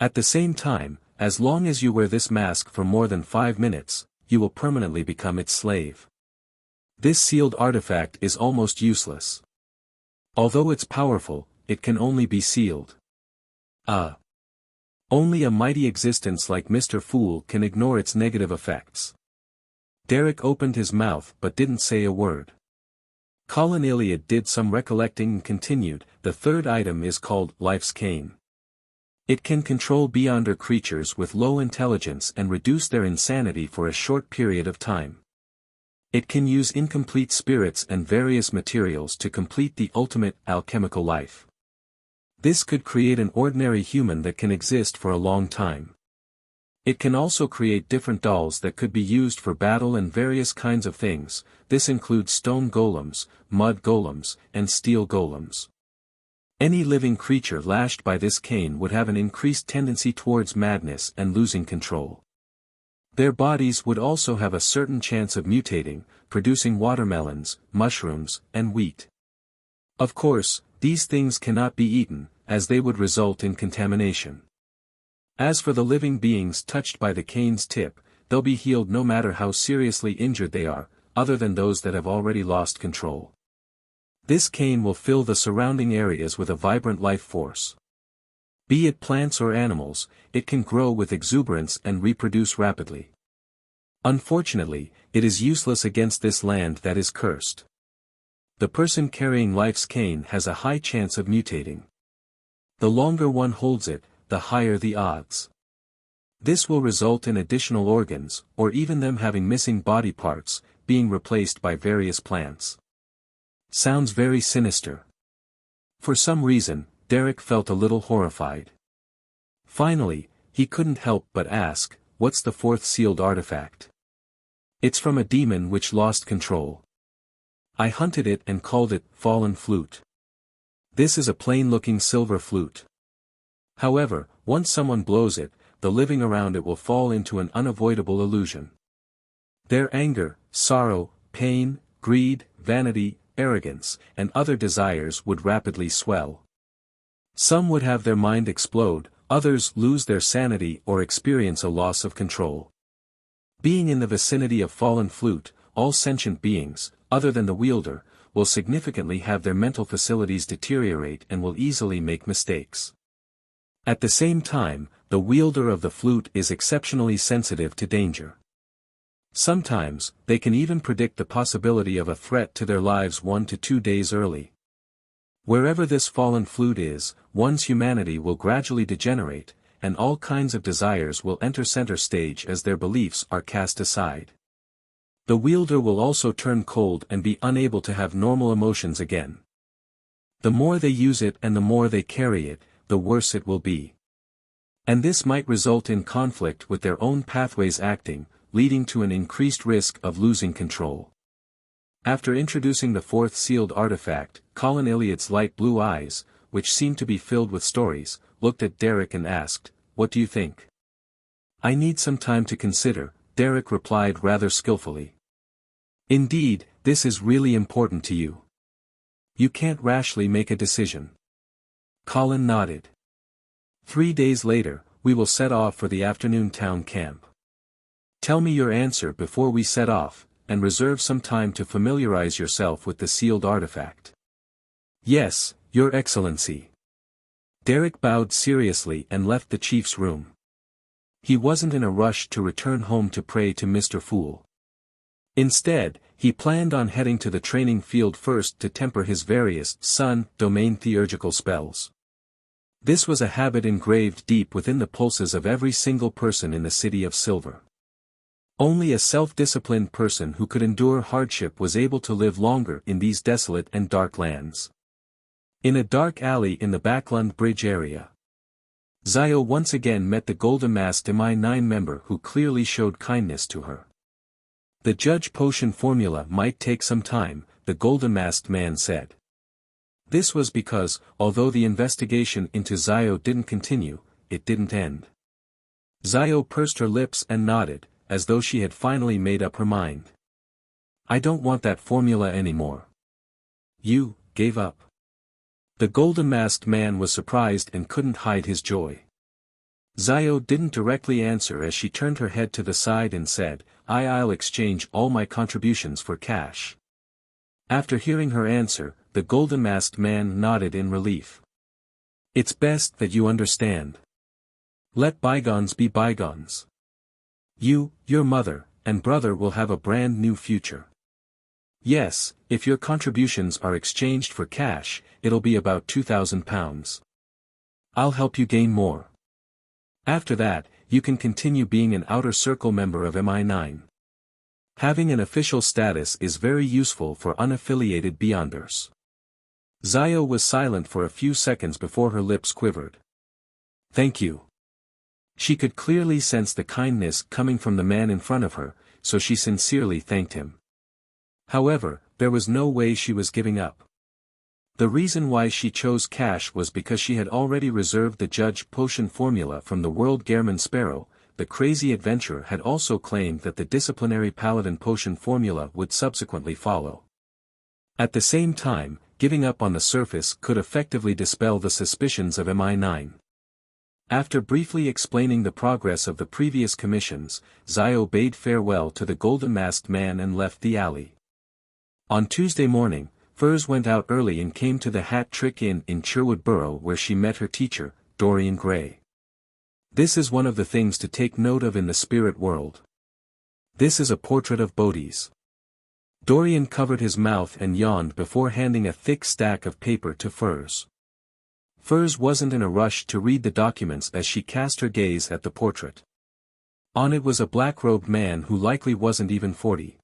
Speaker 1: At the same time, as long as you wear this mask for more than 5 minutes, you will permanently become its slave. This sealed artifact is almost useless. Although it's powerful, it can only be sealed. Only a mighty existence like Mr. Fool can ignore its negative effects. Derek opened his mouth but didn't say a word. Colin Iliad did some recollecting and continued, "The third item is called Life's Cane. It can control beyonder creatures with low intelligence and reduce their insanity for a short period of time. It can use incomplete spirits and various materials to complete the ultimate alchemical life. This could create an ordinary human that can exist for a long time. It can also create different dolls that could be used for battle and various kinds of things. This includes stone golems, mud golems, and steel golems. Any living creature lashed by this cane would have an increased tendency towards madness and losing control. Their bodies would also have a certain chance of mutating, producing watermelons, mushrooms, and wheat. Of course, these things cannot be eaten, as they would result in contamination. As for the living beings touched by the cane's tip, they'll be healed no matter how seriously injured they are, other than those that have already lost control. This cane will fill the surrounding areas with a vibrant life force. Be it plants or animals, it can grow with exuberance and reproduce rapidly. Unfortunately, it is useless against this land that is cursed. The person carrying life's cane has a high chance of mutating. The longer one holds it, the higher the odds. This will result in additional organs, or even them having missing body parts, being replaced by various plants. Sounds very sinister. For some reason, Derek felt a little horrified. Finally, he couldn't help but ask, "What's the fourth sealed artifact?" "It's from a demon which lost control. I hunted it and called it Fallen Flute. This is a plain-looking silver flute. However, once someone blows it, the living around it will fall into an unavoidable illusion. Their anger, sorrow, pain, greed, vanity, arrogance, and other desires would rapidly swell. Some would have their mind explode, others lose their sanity or experience a loss of control. Being in the vicinity of Fallen Flute, all sentient beings, other than the wielder, will significantly have their mental facilities deteriorate and will easily make mistakes. At the same time, the wielder of the flute is exceptionally sensitive to danger. Sometimes, they can even predict the possibility of a threat to their lives 1 to 2 days early. Wherever this fallen flute is, one's humanity will gradually degenerate, and all kinds of desires will enter center stage as their beliefs are cast aside. The wielder will also turn cold and be unable to have normal emotions again. The more they use it and the more they carry it, the worse it will be. And this might result in conflict with their own pathways acting, leading to an increased risk of losing control. After introducing the fourth sealed artifact, Colin Elliott's light blue eyes, which seemed to be filled with stories, looked at Derek and asked, "What do you think?" "I need some time to consider," Derek replied rather skillfully. "Indeed, this is really important to you. You can't rashly make a decision." Colin nodded. 3 days later, we will set off for the afternoon town camp. Tell me your answer before we set off, and reserve some time to familiarize yourself with the sealed artifact." "Yes, Your Excellency." Derek bowed seriously and left the chief's room. He wasn't in a rush to return home to pray to Mr. Fool. Instead, he planned on heading to the training field first to temper his various sun-domain theurgical spells. This was a habit engraved deep within the pulses of every single person in the City of Silver. Only a self-disciplined person who could endure hardship was able to live longer in these desolate and dark lands. In a dark alley in the Backlund Bridge area, Zio once again met the golden-masked MI9 member who clearly showed kindness to her. The judge potion formula might take some time, the golden-masked man said. This was because, although the investigation into Zio didn't continue, it didn't end. Zio pursed her lips and nodded, as though she had finally made up her mind. "I don't want that formula anymore." "You gave up?" The golden-masked man was surprised and couldn't hide his joy. Zio didn't directly answer as she turned her head to the side and said, "I'll exchange all my contributions for cash." After hearing her answer, the golden-masked man nodded in relief. "It's best that you understand. Let bygones be bygones. You, your mother, and brother will have a brand new future. Yes, if your contributions are exchanged for cash, it'll be about £2,000. I'll help you gain more. After that, you can continue being an outer circle member of MI9. Having an official status is very useful for unaffiliated Beyonders. Zio was silent for a few seconds before her lips quivered. Thank you. She could clearly sense the kindness coming from the man in front of her, so she sincerely thanked him. However, there was no way she was giving up. The reason why she chose cash was because she had already reserved the judge potion formula from the World Gehrman Sparrow. The crazy adventurer had also claimed that the disciplinary paladin potion formula would subsequently follow. At the same time, giving up on the surface could effectively dispel the suspicions of MI9. After briefly explaining the progress of the previous commissions, Zio bade farewell to the golden-masked man and left the alley. On Tuesday morning, Furs went out early and came to the Hat Trick Inn in Sherwood Borough where she met her teacher, Dorian Gray. This is one of the things to take note of in the spirit world. This is a portrait of Bodhi's. Dorian covered his mouth and yawned before handing a thick stack of paper to Furs. Furs wasn't in a rush to read the documents as she cast her gaze at the portrait. On it was a black-robed man who likely wasn't even 40.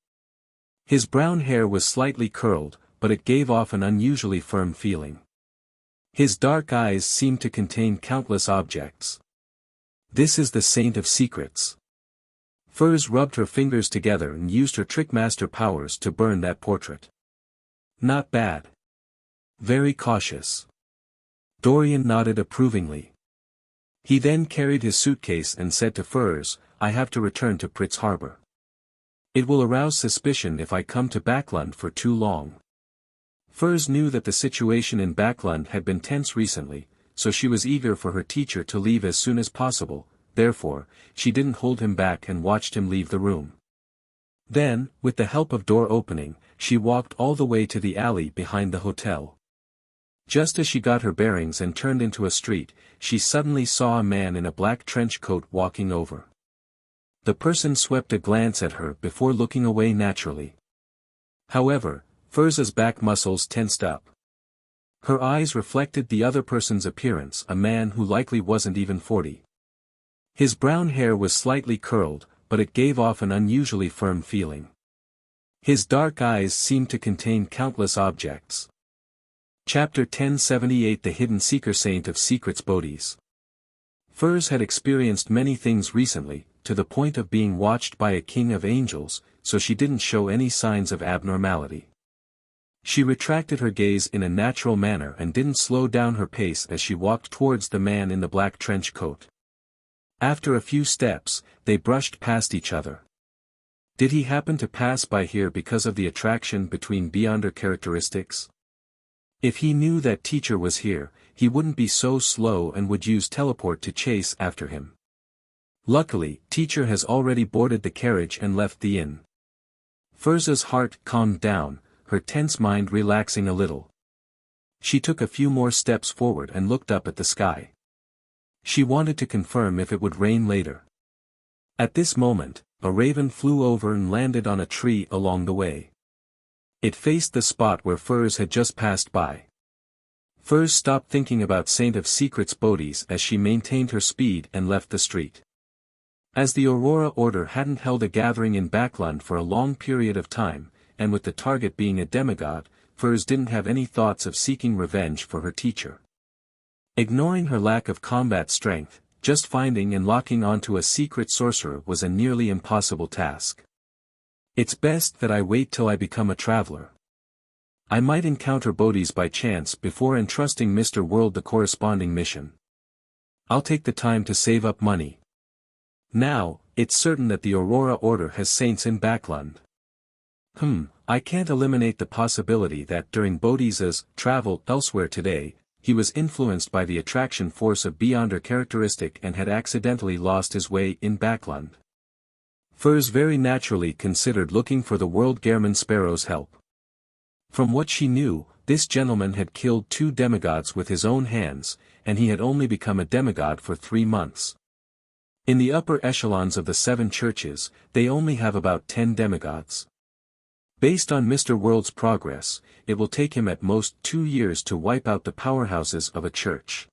Speaker 1: His brown hair was slightly curled, but it gave off an unusually firm feeling. His dark eyes seemed to contain countless objects. This is the Saint of Secrets. Furs rubbed her fingers together and used her trickmaster powers to burn that portrait. Not bad. Very cautious. Dorian nodded approvingly. He then carried his suitcase and said to Furs, I have to return to Pritz Harbor. It will arouse suspicion if I come to Backlund for too long. Furs knew that the situation in Backlund had been tense recently, so she was eager for her teacher to leave as soon as possible, therefore, she didn't hold him back and watched him leave the room. Then, with the help of door opening, she walked all the way to the alley behind the hotel. Just as she got her bearings and turned into a street, she suddenly saw a man in a black trench coat walking over. The person swept a glance at her before looking away naturally. However, Furs's back muscles tensed up. Her eyes reflected the other person's appearance, a man who likely wasn't even 40. His brown hair was slightly curled, but it gave off an unusually firm feeling. His dark eyes seemed to contain countless objects. Chapter 1078 The Hidden Seeker Saint of Secrets Bodhis. Furs had experienced many things recently, to the point of being watched by a king of angels, so she didn't show any signs of abnormality. She retracted her gaze in a natural manner and didn't slow down her pace as she walked towards the man in the black trench coat. After a few steps, they brushed past each other. Did he happen to pass by here because of the attraction between Beyonder characteristics? If he knew that teacher was here, he wouldn't be so slow and would use teleport to chase after him. Luckily, teacher has already boarded the carriage and left the inn. Furza's heart calmed down, her tense mind relaxing a little. She took a few more steps forward and looked up at the sky. She wanted to confirm if it would rain later. At this moment, a raven flew over and landed on a tree along the way. It faced the spot where Furs had just passed by. Furs stopped thinking about Saint of Secrets Bodhis as she maintained her speed and left the street. As the Aurora Order hadn't held a gathering in Backlund for a long period of time, and with the target being a demigod, Furs didn't have any thoughts of seeking revenge for her teacher. Ignoring her lack of combat strength, just finding and locking onto a secret sorcerer was a nearly impossible task. It's best that I wait till I become a traveler. I might encounter Bodhis by chance before entrusting Mr. World the corresponding mission. I'll take the time to save up money. Now, it's certain that the Aurora Order has saints in Backlund. I can't eliminate the possibility that during Bodhi's travel elsewhere today, he was influenced by the attraction force of Beyonder characteristic and had accidentally lost his way in Backlund. Furs very naturally considered looking for the World Gehrman Sparrow's help. From what she knew, this gentleman had killed 2 demigods with his own hands, and he had only become a demigod for 3 months. In the upper echelons of the 7 churches, they only have about 10 demigods. Based on Mr. World's progress, it will take him at most 2 years to wipe out the powerhouses of a church.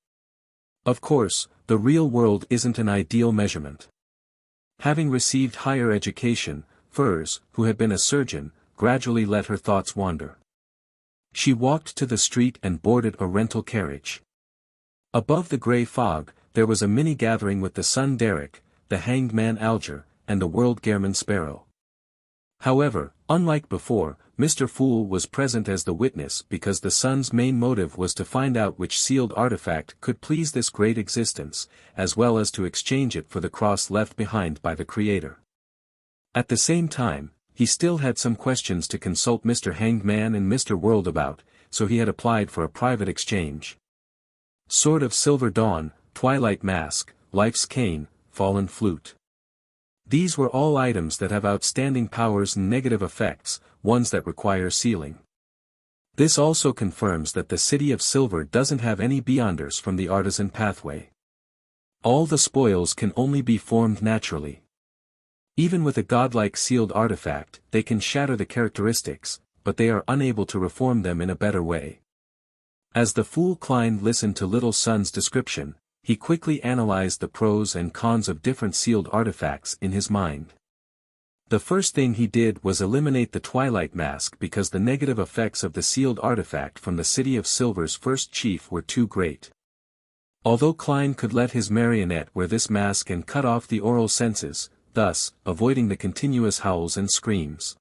Speaker 1: Of course, the real world isn't an ideal measurement. Having received higher education, Furs, who had been a surgeon, gradually let her thoughts wander. She walked to the street and boarded a rental carriage. Above the grey fog, there was a mini-gathering with the son Derek, the hanged man Alger, and the world Gehrman Sparrow. However, unlike before, Mr. Fool was present as the witness because the son's main motive was to find out which sealed artifact could please this great existence, as well as to exchange it for the cross left behind by the Creator. At the same time, he still had some questions to consult Mr. Hanged Man and Mr. World about, so he had applied for a private exchange. Sword of Silver Dawn, Twilight Mask, Life's Cane, Fallen Flute. These were all items that have outstanding powers and negative effects, ones that require sealing. This also confirms that the City of Silver doesn't have any beyonders from the artisan pathway. All the spoils can only be formed naturally. Even with a godlike sealed artifact, they can shatter the characteristics, but they are unable to reform them in a better way. As the fool Klein listened to Little Son's description, he quickly analyzed the pros and cons of different sealed artifacts in his mind. The first thing he did was eliminate the Twilight Mask because the negative effects of the sealed artifact from the City of Silver's first chief were too great. Although Klein could let his marionette wear this mask and cut off the oral senses, thus, avoiding the continuous howls and screams.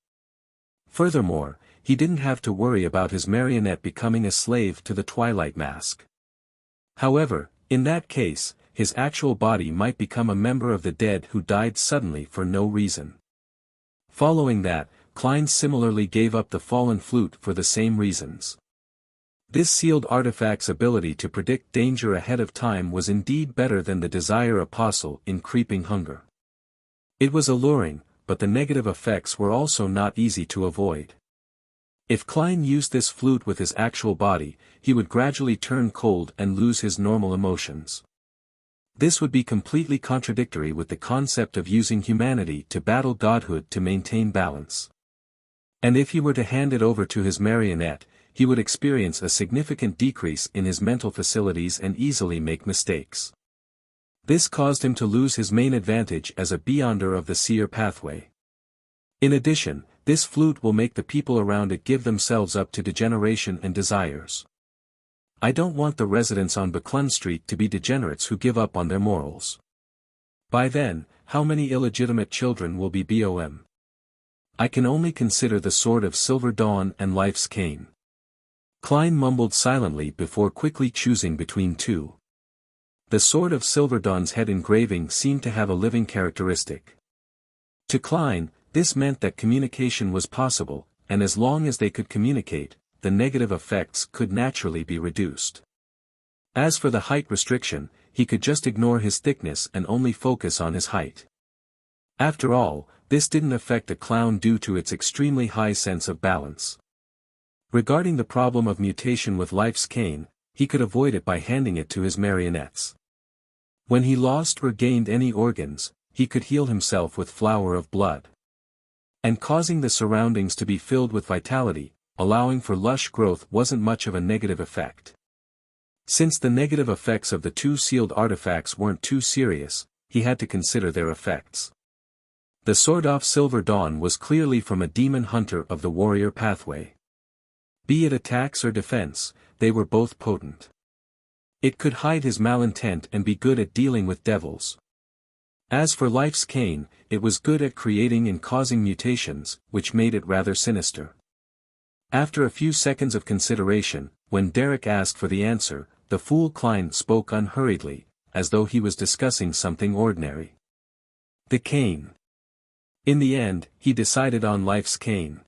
Speaker 1: Furthermore, he didn't have to worry about his marionette becoming a slave to the Twilight Mask. However, in that case, his actual body might become a member of the dead who died suddenly for no reason. Following that, Klein similarly gave up the Fallen Flute for the same reasons. This sealed artifact's ability to predict danger ahead of time was indeed better than the Desire Apostle in Creeping Hunger. It was alluring, but the negative effects were also not easy to avoid. If Klein used this flute with his actual body, he would gradually turn cold and lose his normal emotions. This would be completely contradictory with the concept of using humanity to battle godhood to maintain balance. And if he were to hand it over to his marionette, he would experience a significant decrease in his mental facilities and easily make mistakes. This caused him to lose his main advantage as a beyonder of the seer pathway. In addition, this flute will make the people around it give themselves up to degeneration and desires. I don't want the residents on Buckland Street to be degenerates who give up on their morals. By then, how many illegitimate children will be BOM? I can only consider the Sword of Silver Dawn and Life's Cane. Klein mumbled silently before quickly choosing between two. The Sword of Silver Dawn's head engraving seemed to have a living characteristic. To Klein, this meant that communication was possible, and as long as they could communicate, the negative effects could naturally be reduced. As for the height restriction, he could just ignore his thickness and only focus on his height. After all, this didn't affect a clown due to its extremely high sense of balance. Regarding the problem of mutation with Life's Cane, he could avoid it by handing it to his marionettes. When he lost or gained any organs, he could heal himself with Flower of Blood. And causing the surroundings to be filled with vitality, allowing for lush growth wasn't much of a negative effect. Since the negative effects of the two sealed artifacts weren't too serious, he had to consider their effects. The Sword of Silver Dawn was clearly from a demon hunter of the warrior pathway. Be it attacks or defense, they were both potent. It could hide his malintent and be good at dealing with devils. As for Life's Cane, it was good at creating and causing mutations, which made it rather sinister. After a few seconds of consideration, when Derek asked for the answer, the fool Klein spoke unhurriedly, as though he was discussing something ordinary. The cane. In the end, he decided on Life's Cane.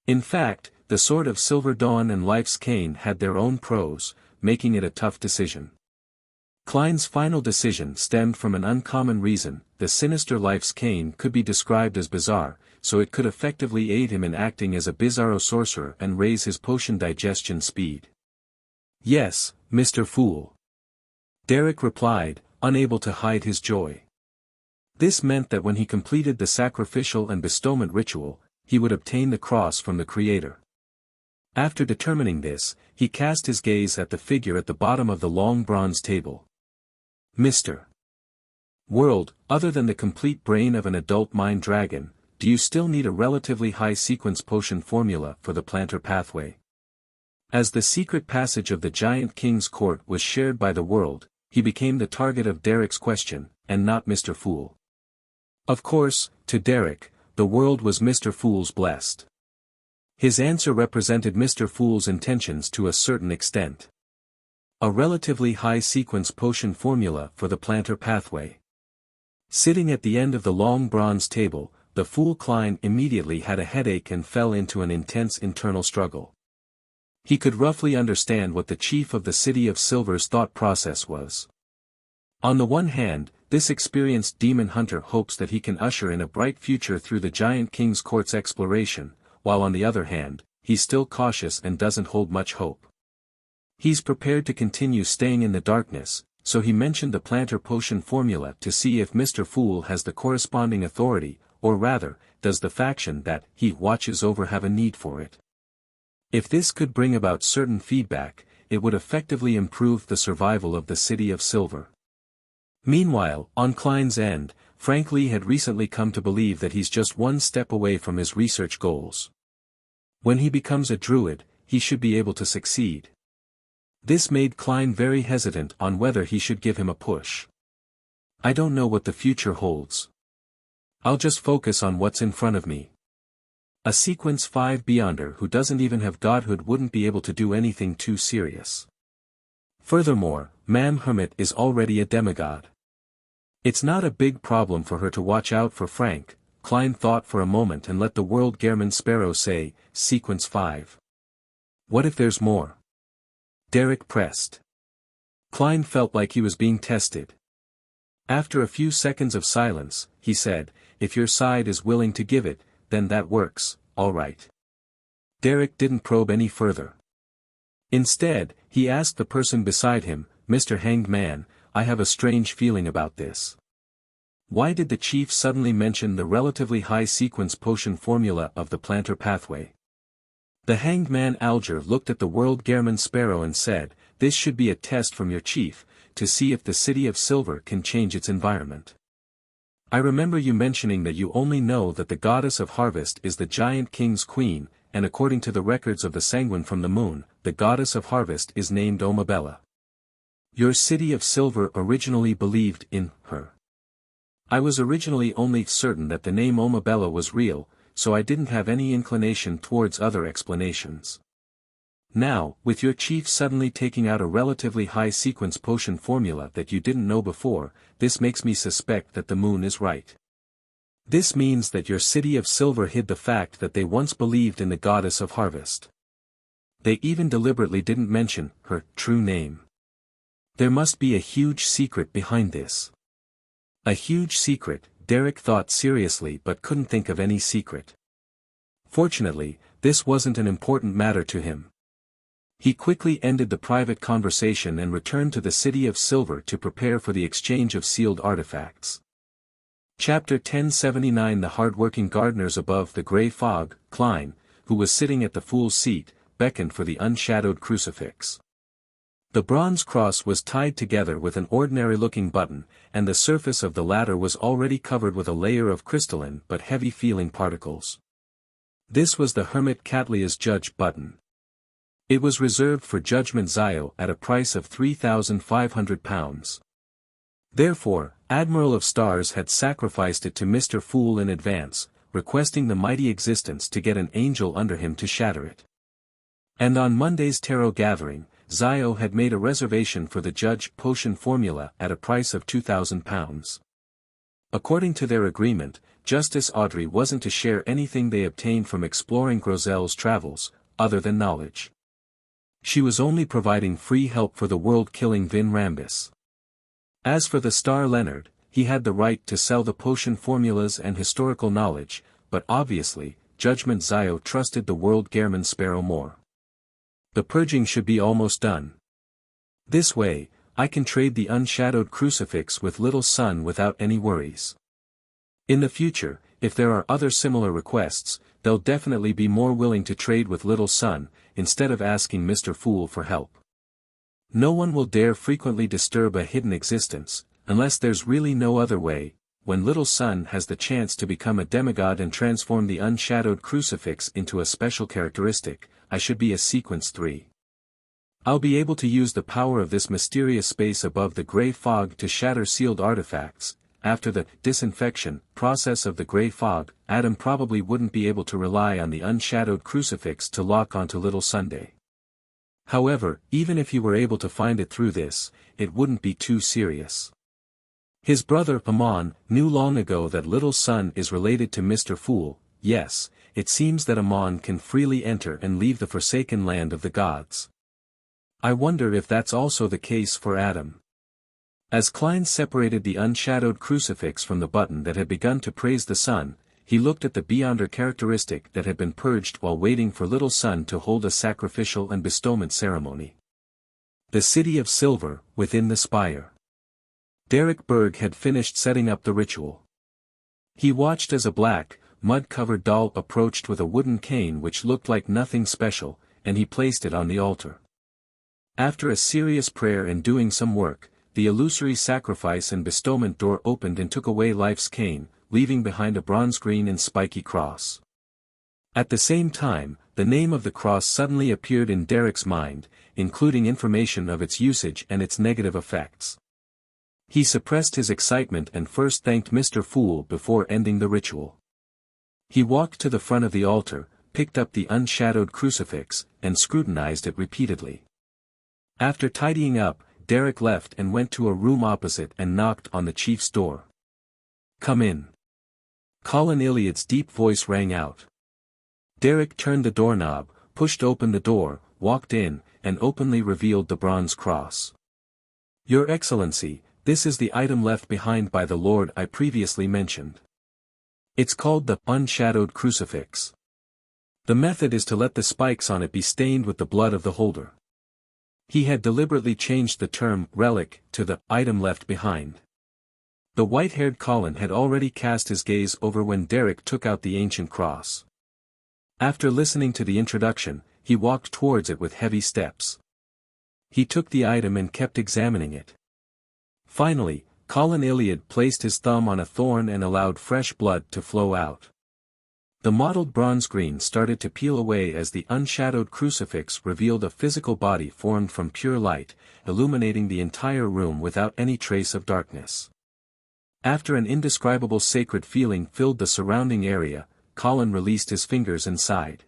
Speaker 1: In fact, the Sword of Silver Dawn and Life's Cane had their own pros, making it a tough decision. Klein's final decision stemmed from an uncommon reason: the sinister Life's Cane could be described as bizarre, so it could effectively aid him in acting as a bizarro sorcerer and raise his potion digestion speed. Yes, Mr. Fool. Derek replied, unable to hide his joy. This meant that when he completed the sacrificial and bestowment ritual, he would obtain the cross from the Creator. After determining this, he cast his gaze at the figure at the bottom of the long bronze table. Mr. World, other than the complete brain of an adult mind dragon, do you still need a relatively high sequence potion formula for the planter pathway? As the secret passage of the Giant King's court was shared by the world, he became the target of Derek's question, and not Mr. Fool. Of course, to Derek, the world was Mr. Fool's blessed. His answer represented Mr. Fool's intentions to a certain extent. A relatively high sequence potion formula for the planter pathway. Sitting at the end of the long bronze table, the Fool Klein immediately had a headache and fell into an intense internal struggle. He could roughly understand what the chief of the City of Silver's thought process was. On the one hand, this experienced demon hunter hopes that he can usher in a bright future through the Giant King's court's exploration, while on the other hand, he's still cautious and doesn't hold much hope. He's prepared to continue staying in the darkness, so he mentioned the planter potion formula to see if Mr. Fool has the corresponding authority, or rather, does the faction that he watches over have a need for it. If this could bring about certain feedback, it would effectively improve the survival of the City of Silver. Meanwhile, on Klein's end, Frank Lee had recently come to believe that he's just one step away from his research goals. When he becomes a druid, he should be able to succeed. This made Klein very hesitant on whether he should give him a push. I don't know what the future holds. I'll just focus on what's in front of me. A Sequence 5 Beyonder who doesn't even have godhood wouldn't be able to do anything too serious. Furthermore, Ma'am Hermit is already a demigod. It's not a big problem for her to watch out for Frank. Klein thought for a moment and let the world Gehrman Sparrow say, Sequence 5. What if there's more? Derek pressed. Klein felt like he was being tested. After a few seconds of silence, he said, if your side is willing to give it, then that works, all right. Derek didn't probe any further. Instead, he asked the person beside him, Mr. Hanged Man, I have a strange feeling about this. Why did the chief suddenly mention the relatively high sequence potion formula of the planter pathway? The Hanged Man Alger looked at the world Gehrman Sparrow and said, this should be a test from your chief, to see if the City of Silver can change its environment. I remember you mentioning that you only know that the goddess of harvest is the Giant King's queen, and according to the records of the Sanguine from the moon, the goddess of harvest is named Omabella. Your City of Silver originally believed in her. I was originally only certain that the name Omabella was real, so I didn't have any inclination towards other explanations. Now, with your chief suddenly taking out a relatively high sequence potion formula that you didn't know before, this makes me suspect that the moon is right. This means that your City of Silver hid the fact that they once believed in the goddess of harvest. They even deliberately didn't mention her true name. There must be a huge secret behind this. A huge secret, Derek thought seriously but couldn't think of any secret. Fortunately, this wasn't an important matter to him. He quickly ended the private conversation and returned to the City of Silver to prepare for the exchange of sealed artifacts. Chapter 1079 The hard-working gardeners above the grey fog, Klein, who was sitting at the Fool's seat, beckoned for the unshadowed crucifix. The bronze cross was tied together with an ordinary-looking button, and the surface of the latter was already covered with a layer of crystalline but heavy-feeling particles. This was the Hermit Catlia's Judge button. It was reserved for Judgment Zio at a price of £3,500. Therefore, Admiral of Stars had sacrificed it to Mr. Fool in advance, requesting the mighty existence to get an angel under him to shatter it. And on Monday's tarot gathering, Zio had made a reservation for the Judge potion formula at a price of £2,000. According to their agreement, Justice Audrey wasn't to share anything they obtained from exploring Grozel's travels, other than knowledge. She was only providing free help for the world-killing Vin Rambis. As for the Star Leonard, he had the right to sell the potion formulas and historical knowledge, but obviously, Judgment Zio trusted the world Gehrman Sparrow more. The purging should be almost done. This way, I can trade the unshadowed crucifix with Little Sun without any worries. In the future, if there are other similar requests, they'll definitely be more willing to trade with Little Sun, instead of asking Mr. Fool for help. No one will dare frequently disturb a hidden existence, unless there's really no other way, when little son has the chance to become a demigod and transform the unshadowed crucifix into a special characteristic, I should be a sequence 3. I'll be able to use the power of this mysterious space above the gray fog to shatter sealed artifacts. After the disinfection process of the gray fog, Adam probably wouldn't be able to rely on the unshadowed crucifix to lock onto Little Sunday. However, even if he were able to find it through this, it wouldn't be too serious. His brother Amon knew long ago that Little Sun is related to Mr. Fool. Yes, it seems that Amon can freely enter and leave the forsaken land of the gods. I wonder if that's also the case for Adam. As Klein separated the unshadowed crucifix from the button that had begun to praise the sun, he looked at the Beyonder characteristic that had been purged while waiting for Little Sun to hold a sacrificial and bestowment ceremony. The City of Silver, within the spire. Derek Berg had finished setting up the ritual. He watched as a black, mud-covered doll approached with a wooden cane which looked like nothing special, and he placed it on the altar. After a serious prayer and doing some work, the illusory sacrifice and bestowment door opened and took away Life's cane, leaving behind a bronze green and spiky cross. At the same time, the name of the cross suddenly appeared in Derek's mind, including information of its usage and its negative effects. He suppressed his excitement and first thanked Mr. Fool before ending the ritual. He walked to the front of the altar, picked up the unshadowed crucifix, and scrutinized it repeatedly. After tidying up, Derek left and went to a room opposite and knocked on the chief's door. "Come in." Colin Iliad's deep voice rang out. Derek turned the doorknob, pushed open the door, walked in, and openly revealed the bronze cross. "Your Excellency, this is the item left behind by the Lord I previously mentioned. It's called the unshadowed crucifix. The method is to let the spikes on it be stained with the blood of the holder." He had deliberately changed the term relic to the item left behind. The white-haired Colin had already cast his gaze over when Derek took out the ancient cross. After listening to the introduction, he walked towards it with heavy steps. He took the item and kept examining it. Finally, Colin Iliad placed his thumb on a thorn and allowed fresh blood to flow out. The mottled bronze green started to peel away as the unshadowed crucifix revealed a physical body formed from pure light, illuminating the entire room without any trace of darkness. After an indescribable sacred feeling filled the surrounding area, Colin released his fingers and sighed.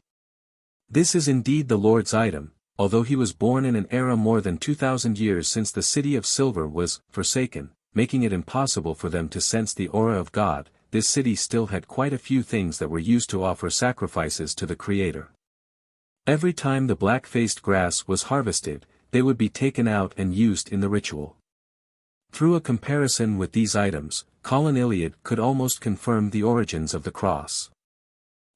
Speaker 1: This is indeed the Lord's item, although he was born in an era more than 2,000 years since the City of Silver was forsaken, making it impossible for them to sense the aura of God. This city still had quite a few things that were used to offer sacrifices to the Creator. Every time the black-faced grass was harvested, they would be taken out and used in the ritual. Through a comparison with these items, Colin Iliad could almost confirm the origins of the cross.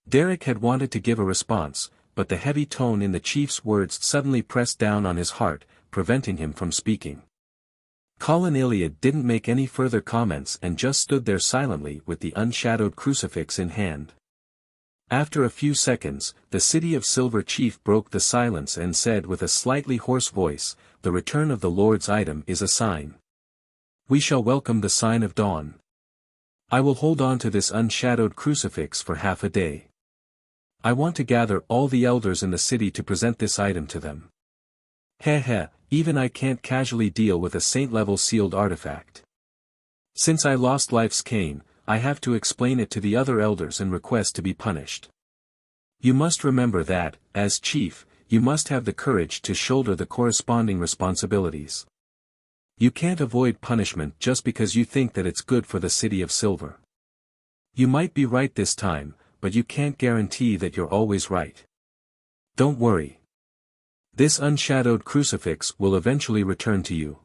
Speaker 1: Derek had wanted to give a response, but the heavy tone in the chief's words suddenly pressed down on his heart, preventing him from speaking. Colin Iliad didn't make any further comments and just stood there silently with the unshadowed crucifix in hand. After a few seconds, the City of Silver chief broke the silence and said with a slightly hoarse voice, "The return of the Lord's item is a sign. We shall welcome the sign of dawn. I will hold on to this unshadowed crucifix for half a day. I want to gather all the elders in the city to present this item to them. Heh, even I can't casually deal with a saint-level sealed artifact. Since I lost Life's cane, I have to explain it to the other elders and request to be punished. You must remember that, as chief, you must have the courage to shoulder the corresponding responsibilities. You can't avoid punishment just because you think that it's good for the City of Silver. You might be right this time, but you can't guarantee that you're always right. Don't worry. This unshadowed crucifix will eventually return to you."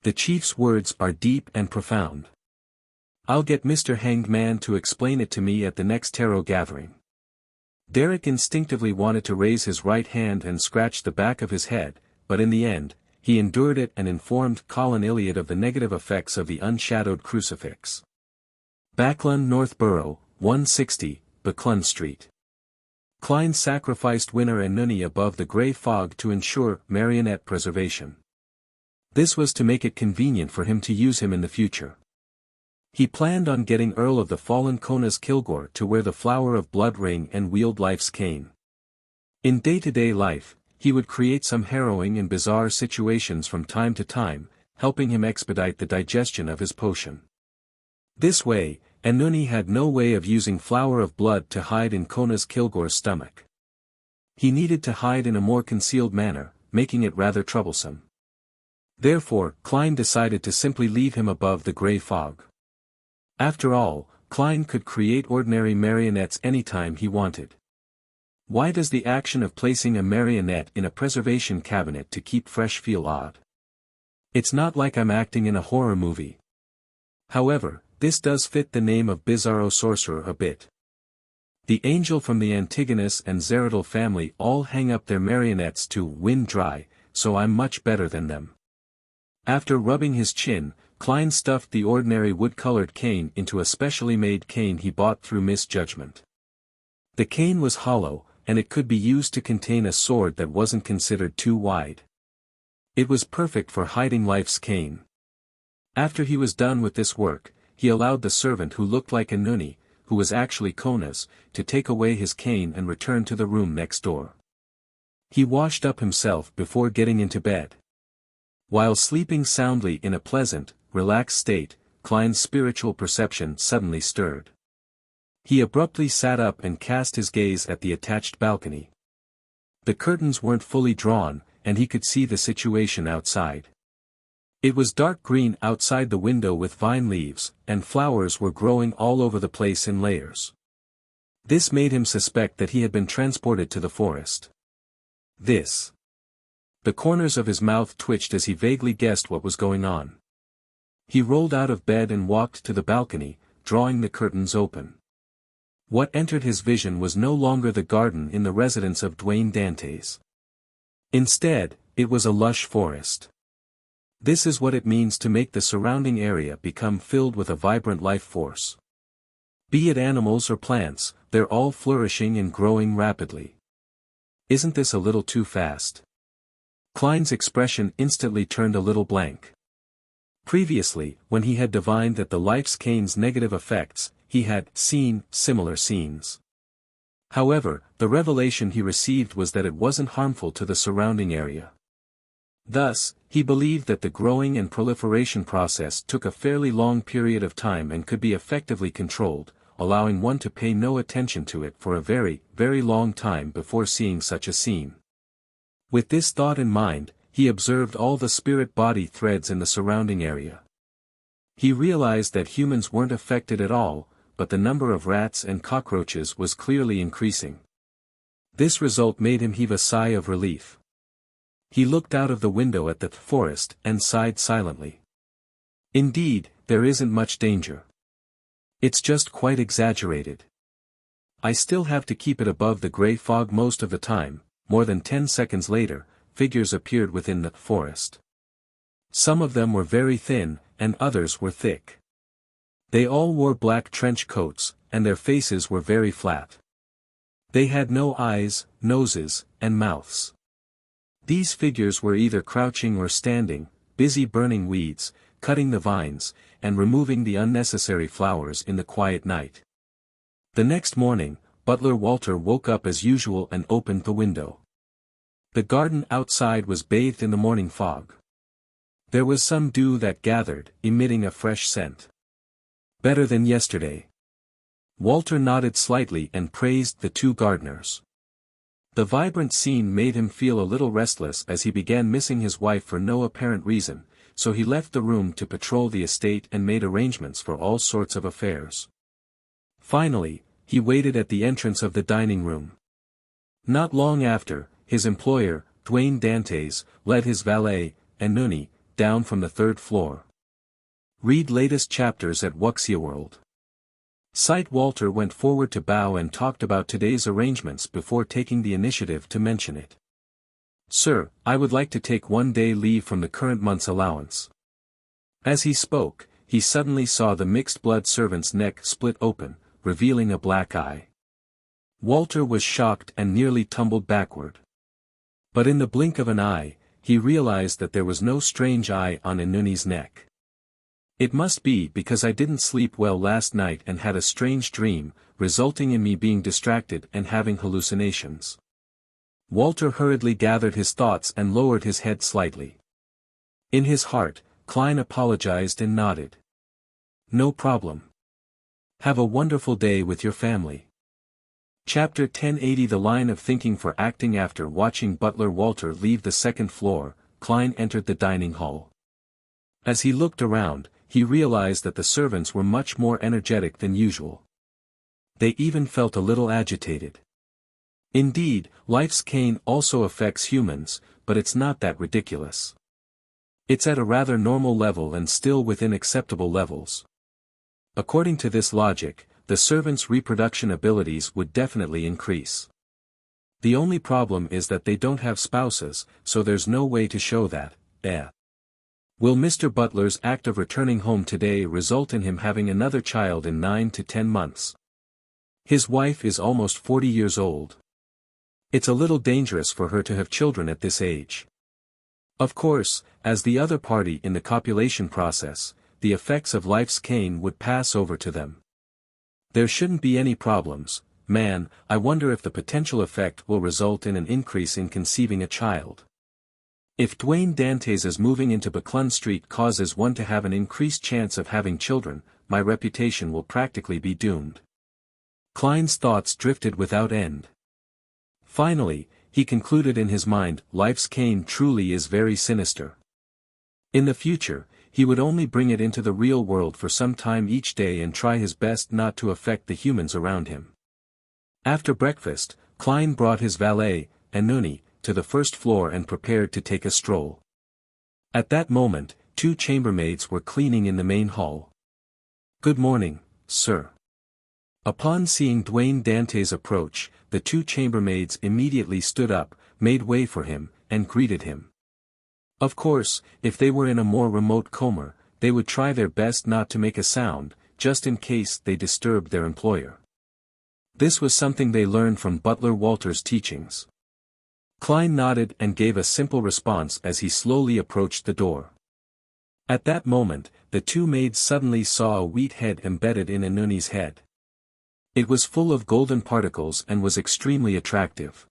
Speaker 1: The chief's words are deep and profound. I'll get Mr. Hanged Man to explain it to me at the next tarot gathering. Derek instinctively wanted to raise his right hand and scratch the back of his head, but in the end, he endured it and informed Colin Iliad of the negative effects of the unshadowed crucifix. Backlund Northborough, 160, Backlund Street. Klein sacrificed Winner and Nunny above the grey fog to ensure marionette preservation. This was to make it convenient for him to use him in the future. He planned on getting Earl of the Fallen Kona's Kilgore to wear the Flower of Blood ring and wield life's cane. In day-to-day life, he would create some harrowing and bizarre situations from time to time, helping him expedite the digestion of his potion. This way, Enuni had no way of using Flower of Blood to hide in Kona's Kilgore's stomach. He needed to hide in a more concealed manner, making it rather troublesome. Therefore, Klein decided to simply leave him above the grey fog. After all, Klein could create ordinary marionettes anytime he wanted. Why does the action of placing a marionette in a preservation cabinet to keep fresh feel odd? It's not like I'm acting in a horror movie. However, this does fit the name of Bizarro Sorcerer a bit. The angel from the Antigonus and Zeridal family all hang up their marionettes to wind dry, so I'm much better than them. After rubbing his chin, Klein stuffed the ordinary wood-colored cane into a specially made cane he bought through misjudgment. The cane was hollow, and it could be used to contain a sword that wasn't considered too wide. It was perfect for hiding life's cane. After he was done with this work, he allowed the servant who looked like Enuni, who was actually Kona's, to take away his cane and return to the room next door. He washed up himself before getting into bed. While sleeping soundly in a pleasant, relaxed state, Klein's spiritual perception suddenly stirred. He abruptly sat up and cast his gaze at the attached balcony. The curtains weren't fully drawn, and he could see the situation outside. It was dark green outside the window with vine leaves, and flowers were growing all over the place in layers. This made him suspect that he had been transported to the forest. The corners of his mouth twitched as he vaguely guessed what was going on. He rolled out of bed and walked to the balcony, drawing the curtains open. What entered his vision was no longer the garden in the residence of Dwayne Dantes. Instead, it was a lush forest. This is what it means to make the surrounding area become filled with a vibrant life force. Be it animals or plants, they're all flourishing and growing rapidly. Isn't this a little too fast? Klein's expression instantly turned a little blank. Previously, when he had divined that the life's cane's negative effects, he had seen similar scenes. However, the revelation he received was that it wasn't harmful to the surrounding area. Thus, he believed that the growing and proliferation process took a fairly long period of time and could be effectively controlled, allowing one to pay no attention to it for a very, very long time before seeing such a scene. With this thought in mind, he observed all the spirit-body threads in the surrounding area. He realized that humans weren't affected at all, but the number of rats and cockroaches was clearly increasing. This result made him heave a sigh of relief. He looked out of the window at the forest and sighed silently. Indeed, there isn't much danger. It's just quite exaggerated. I still have to keep it above the gray fog most of the time. More than 10 seconds later, figures appeared within the forest. Some of them were very thin, and others were thick. They all wore black trench coats, and their faces were very flat. They had no eyes, noses, and mouths. These figures were either crouching or standing, busy burning weeds, cutting the vines, and removing the unnecessary flowers in the quiet night. The next morning, Butler Walter woke up as usual and opened the window. The garden outside was bathed in the morning fog. There was some dew that gathered, emitting a fresh scent. Better than yesterday. Walter nodded slightly and praised the two gardeners. The vibrant scene made him feel a little restless as he began missing his wife for no apparent reason, so he left the room to patrol the estate and made arrangements for all sorts of affairs. Finally, he waited at the entrance of the dining room. Not long after, his employer, Dwayne Dantes, led his valet, Enuni, down from the third floor. Read latest chapters at Wuxia World. Sight Walter went forward to bow and talked about today's arrangements before taking the initiative to mention it. Sir, I would like to take 1 day leave from the current month's allowance. As he spoke, he suddenly saw the mixed-blood servant's neck split open, revealing a black eye. Walter was shocked and nearly tumbled backward. But in the blink of an eye, he realized that there was no strange eye on Enuni's neck. It must be because I didn't sleep well last night and had a strange dream, resulting in me being distracted and having hallucinations. Walter hurriedly gathered his thoughts and lowered his head slightly. In his heart, Klein apologized and nodded. No problem. Have a wonderful day with your family. Chapter 1080. The line of thinking for acting. After watching butler Walter leave the second floor, Klein entered the dining hall. As he looked around, he realized that the servants were much more energetic than usual. They even felt a little agitated. Indeed, life's cane also affects humans, but it's not that ridiculous. It's at a rather normal level and still within acceptable levels. According to this logic, the servants' reproduction abilities would definitely increase. The only problem is that they don't have spouses, so there's no way to show that. Will Mr. Butler's act of returning home today result in him having another child in 9 to 10 months? His wife is almost 40 years old. It's a little dangerous for her to have children at this age. Of course, as the other party in the copulation process, the effects of life's cane would pass over to them. There shouldn't be any problems. Man, I wonder if the potential effect will result in an increase in conceiving a child. If Dwayne Dantes' moving into Buckland Street causes one to have an increased chance of having children, my reputation will practically be doomed. Klein's thoughts drifted without end. Finally, he concluded in his mind, life's cane truly is very sinister. In the future, he would only bring it into the real world for some time each day and try his best not to affect the humans around him. After breakfast, Klein brought his valet, Anuni, to the first floor and prepared to take a stroll. At that moment, 2 chambermaids were cleaning in the main hall. Good morning, sir. Upon seeing Dwayne Dantes approach, the 2 chambermaids immediately stood up, made way for him, and greeted him. Of course, if they were in a more remote coma, they would try their best not to make a sound, just in case they disturbed their employer. This was something they learned from Butler Walter's teachings. Klein nodded and gave a simple response as he slowly approached the door. At that moment, the 2 maids suddenly saw a wheat head embedded in Anuni's head. It was full of golden particles and was extremely attractive.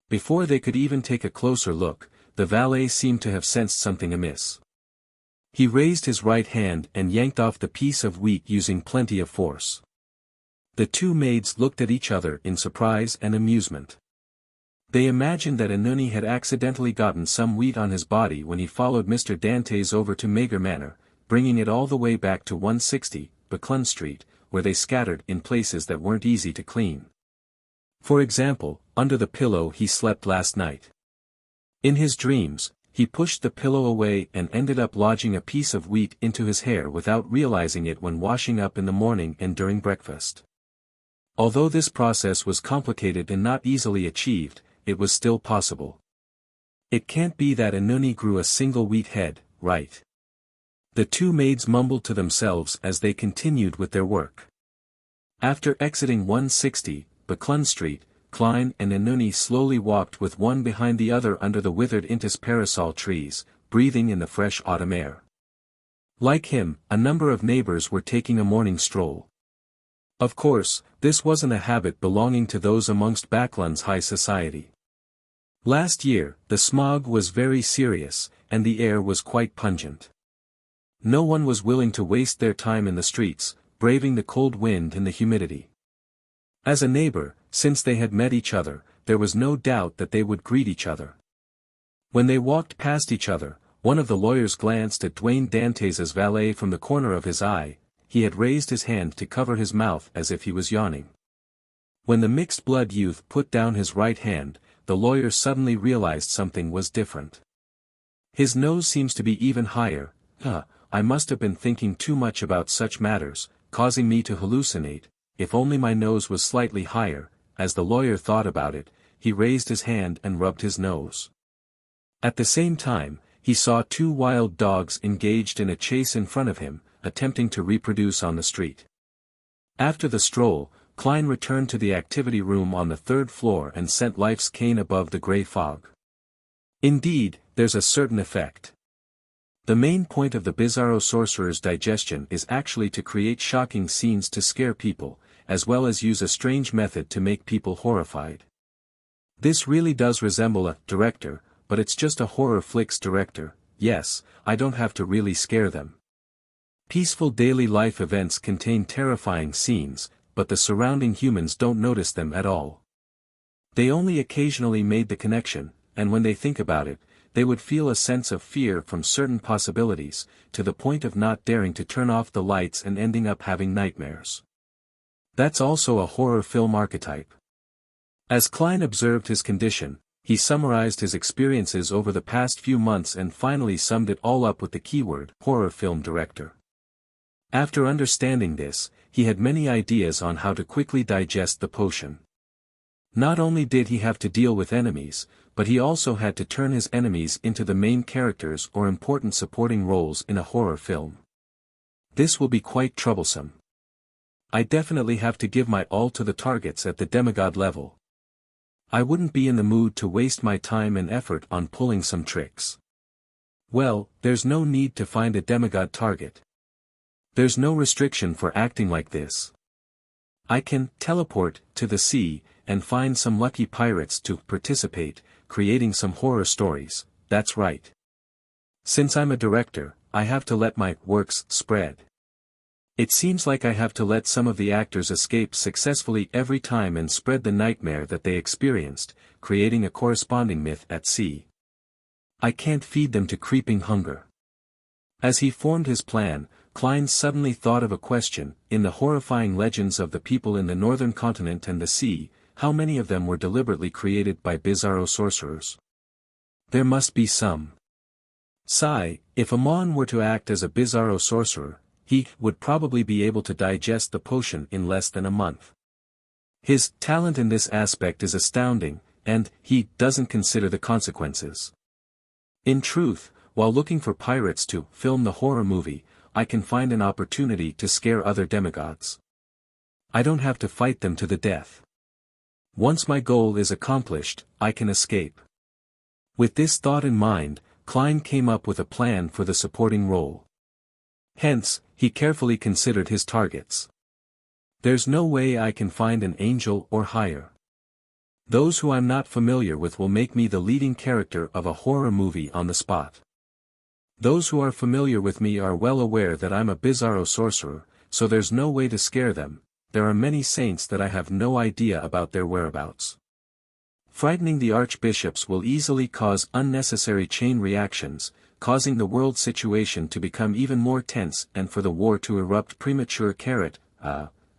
Speaker 1: Before they could even take a closer look, the valet seemed to have sensed something amiss. He raised his right hand and yanked off the piece of wheat using plenty of force. The 2 maids looked at each other in surprise and amusement. They imagined that Anuni had accidentally gotten some wheat on his body when he followed Mr. Dantes over to Mager Manor, bringing it all the way back to 160, Buckland Street, where they scattered in places that weren't easy to clean. For example, under the pillow he slept last night. In his dreams, he pushed the pillow away and ended up lodging a piece of wheat into his hair without realizing it when washing up in the morning and during breakfast. Although this process was complicated and not easily achieved, it was still possible. It can't be that Anuni grew a single wheat head, right? The 2 maids mumbled to themselves as they continued with their work. After exiting 160, Buckland Street, Klein and Anuni slowly walked with one behind the other under the withered Intis parasol trees, breathing in the fresh autumn air. Like him, a number of neighbors were taking a morning stroll. Of course, this wasn't a habit belonging to those amongst Buckland's high society. Last year, the smog was very serious, and the air was quite pungent. No one was willing to waste their time in the streets, braving the cold wind and the humidity. As a neighbor, since they had met each other, there was no doubt that they would greet each other. When they walked past each other, one of the lawyers glanced at Dwayne Dantes' valet from the corner of his eye. He had raised his hand to cover his mouth as if he was yawning. When the mixed-blood youth put down his right hand, the lawyer suddenly realized something was different. His nose seems to be even higher. I must have been thinking too much about such matters, causing me to hallucinate. If only my nose was slightly higher. As the lawyer thought about it, he raised his hand and rubbed his nose. At the same time, he saw 2 wild dogs engaged in a chase in front of him, attempting to reproduce on the street. After the stroll, Klein returned to the activity room on the 3rd floor and sent life's cane above the gray fog. Indeed, there's a certain effect. The main point of the Bizarro Sorcerer's digestion is actually to create shocking scenes to scare people, as well as use a strange method to make people horrified. This really does resemble a director, but it's just a horror flicks director. Yes, I don't have to really scare them. Peaceful daily life events contain terrifying scenes, but the surrounding humans don't notice them at all. They only occasionally made the connection, and when they think about it, they would feel a sense of fear from certain possibilities, to the point of not daring to turn off the lights and ending up having nightmares. That's also a horror film archetype. As Klein observed his condition, he summarized his experiences over the past few months and finally summed it all up with the keyword, horror film director. After understanding this, he had many ideas on how to quickly digest the potion. Not only did he have to deal with enemies, but he also had to turn his enemies into the main characters or important supporting roles in a horror film. This will be quite troublesome. I definitely have to give my all to the targets at the demigod level. I wouldn't be in the mood to waste my time and effort on pulling some tricks. Well, there's no need to find a demigod target. There's no restriction for acting like this. I can teleport to the sea and find some lucky pirates to participate, creating some horror stories. That's right. Since I'm a director, I have to let my works spread. It seems like I have to let some of the actors escape successfully every time and spread the nightmare that they experienced, creating a corresponding myth at sea. I can't feed them to creeping hunger. As he formed his plan, Klein suddenly thought of a question. In the horrifying legends of the people in the northern continent and the sea, how many of them were deliberately created by Bizarro sorcerers? There must be some. If Amon were to act as a Bizarro sorcerer, he would probably be able to digest the potion in less than a month. His talent in this aspect is astounding, and he doesn't consider the consequences. In truth, while looking for pirates to film the horror movie, I can find an opportunity to scare other demigods. I don't have to fight them to the death. Once my goal is accomplished, I can escape. With this thought in mind, Klein came up with a plan for the supporting role. Hence, he carefully considered his targets. There's no way I can find an angel or higher. Those who I'm not familiar with will make me the leading character of a horror movie on the spot. Those who are familiar with me are well aware that I'm a Bizarro sorcerer, so there's no way to scare them. There are many saints that I have no idea about their whereabouts. Frightening the archbishops will easily cause unnecessary chain reactions, causing the world situation to become even more tense and for the war to erupt premature.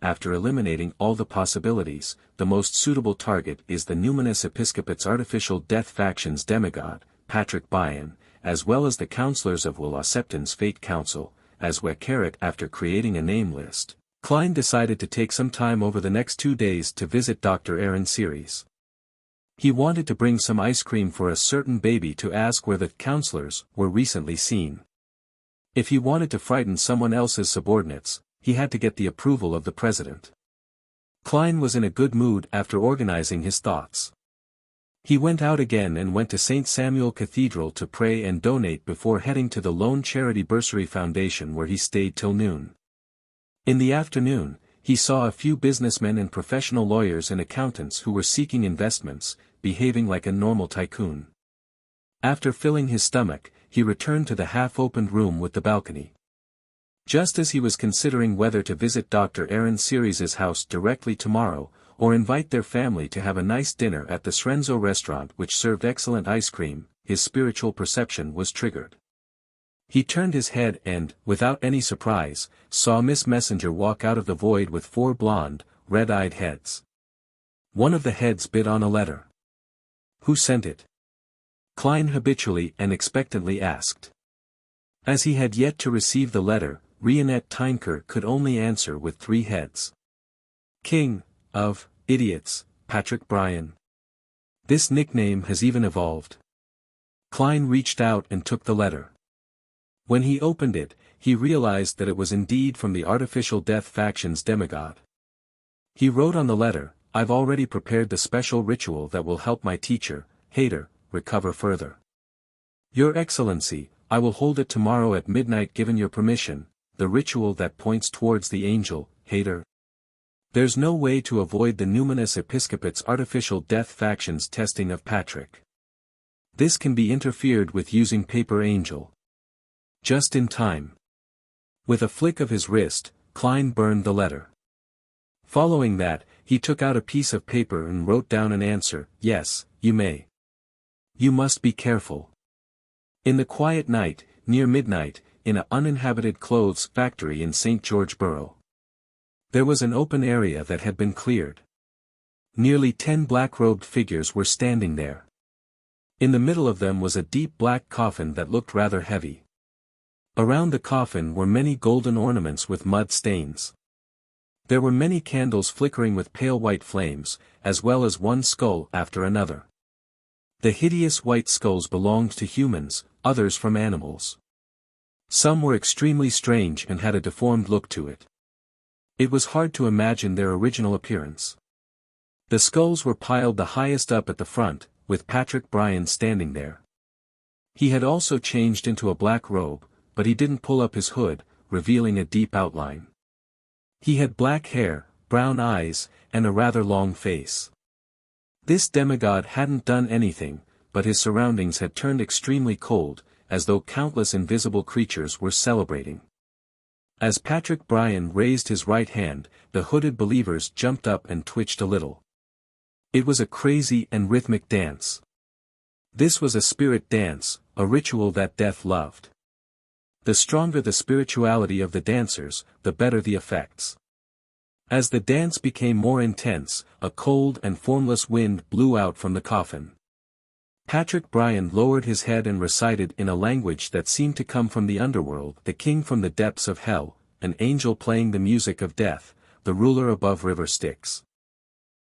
Speaker 1: After eliminating all the possibilities, the most suitable target is the numinous episcopate's artificial death faction's demigod, Patrick Bryan, as well as the counselors of Will Septon's Fate Council, as well. After creating a name list, Klein decided to take some time over the next 2 days to visit Dr. Aaron Series. He wanted to bring some ice cream for a certain baby to ask where the counselors were recently seen. If he wanted to frighten someone else's subordinates, he had to get the approval of the president. Klein was in a good mood after organizing his thoughts. He went out again and went to St. Samuel Cathedral to pray and donate before heading to the Lone Charity Bursary Foundation, where he stayed till noon. In the afternoon, he saw a few businessmen and professional lawyers and accountants who were seeking investments, behaving like a normal tycoon. After filling his stomach, he returned to the half-opened room with the balcony. Just as he was considering whether to visit Dr. Aaron Series's house directly tomorrow, or invite their family to have a nice dinner at the Srenzo restaurant which served excellent ice cream, his spiritual perception was triggered. He turned his head and, without any surprise, saw Miss Messenger walk out of the void with 4 blonde, red-eyed heads. One of the heads bit on a letter. Who sent it? Klein habitually and expectantly asked. As he had yet to receive the letter, Rionette Tynker could only answer with 3 heads. King of Idiots, Patrick Bryan. This nickname has even evolved. Klein reached out and took the letter. When he opened it, he realized that it was indeed from the Artificial Death faction's demigod. He wrote on the letter, "I've already prepared the special ritual that will help my teacher, Hater, recover further. Your Excellency, I will hold it tomorrow at midnight given your permission, the ritual that points towards the angel, hater. There's no way to avoid the numinous episcopate's artificial death factions testing of Patrick. This can be interfered with using paper angel. Just in time. With a flick of his wrist, Klein burned the letter. Following that, he took out a piece of paper and wrote down an answer, yes, you may. You must be careful. In the quiet night, near midnight, in an uninhabited clothes factory in St. George Borough. There was an open area that had been cleared. Nearly 10 black-robed figures were standing there. In the middle of them was a deep black coffin that looked rather heavy. Around the coffin were many golden ornaments with mud stains. There were many candles flickering with pale white flames, as well as one skull after another. The hideous white skulls belonged to humans, others from animals. Some were extremely strange and had a deformed look to it. It was hard to imagine their original appearance. The skulls were piled the highest up at the front, with Patrick Bryan standing there. He had also changed into a black robe, but he didn't pull up his hood, revealing a deep outline. He had black hair, brown eyes, and a rather long face. This demigod hadn't done anything, but his surroundings had turned extremely cold, as though countless invisible creatures were celebrating. As Patrick Bryan raised his right hand, the hooded believers jumped up and twitched a little. It was a crazy and rhythmic dance. This was a spirit dance, a ritual that death loved. The stronger the spirituality of the dancers, the better the effects. As the dance became more intense, a cold and formless wind blew out from the coffin. Patrick Bryan lowered his head and recited in a language that seemed to come from the underworld, the king from the depths of hell, an angel playing the music of death, the ruler above river Styx.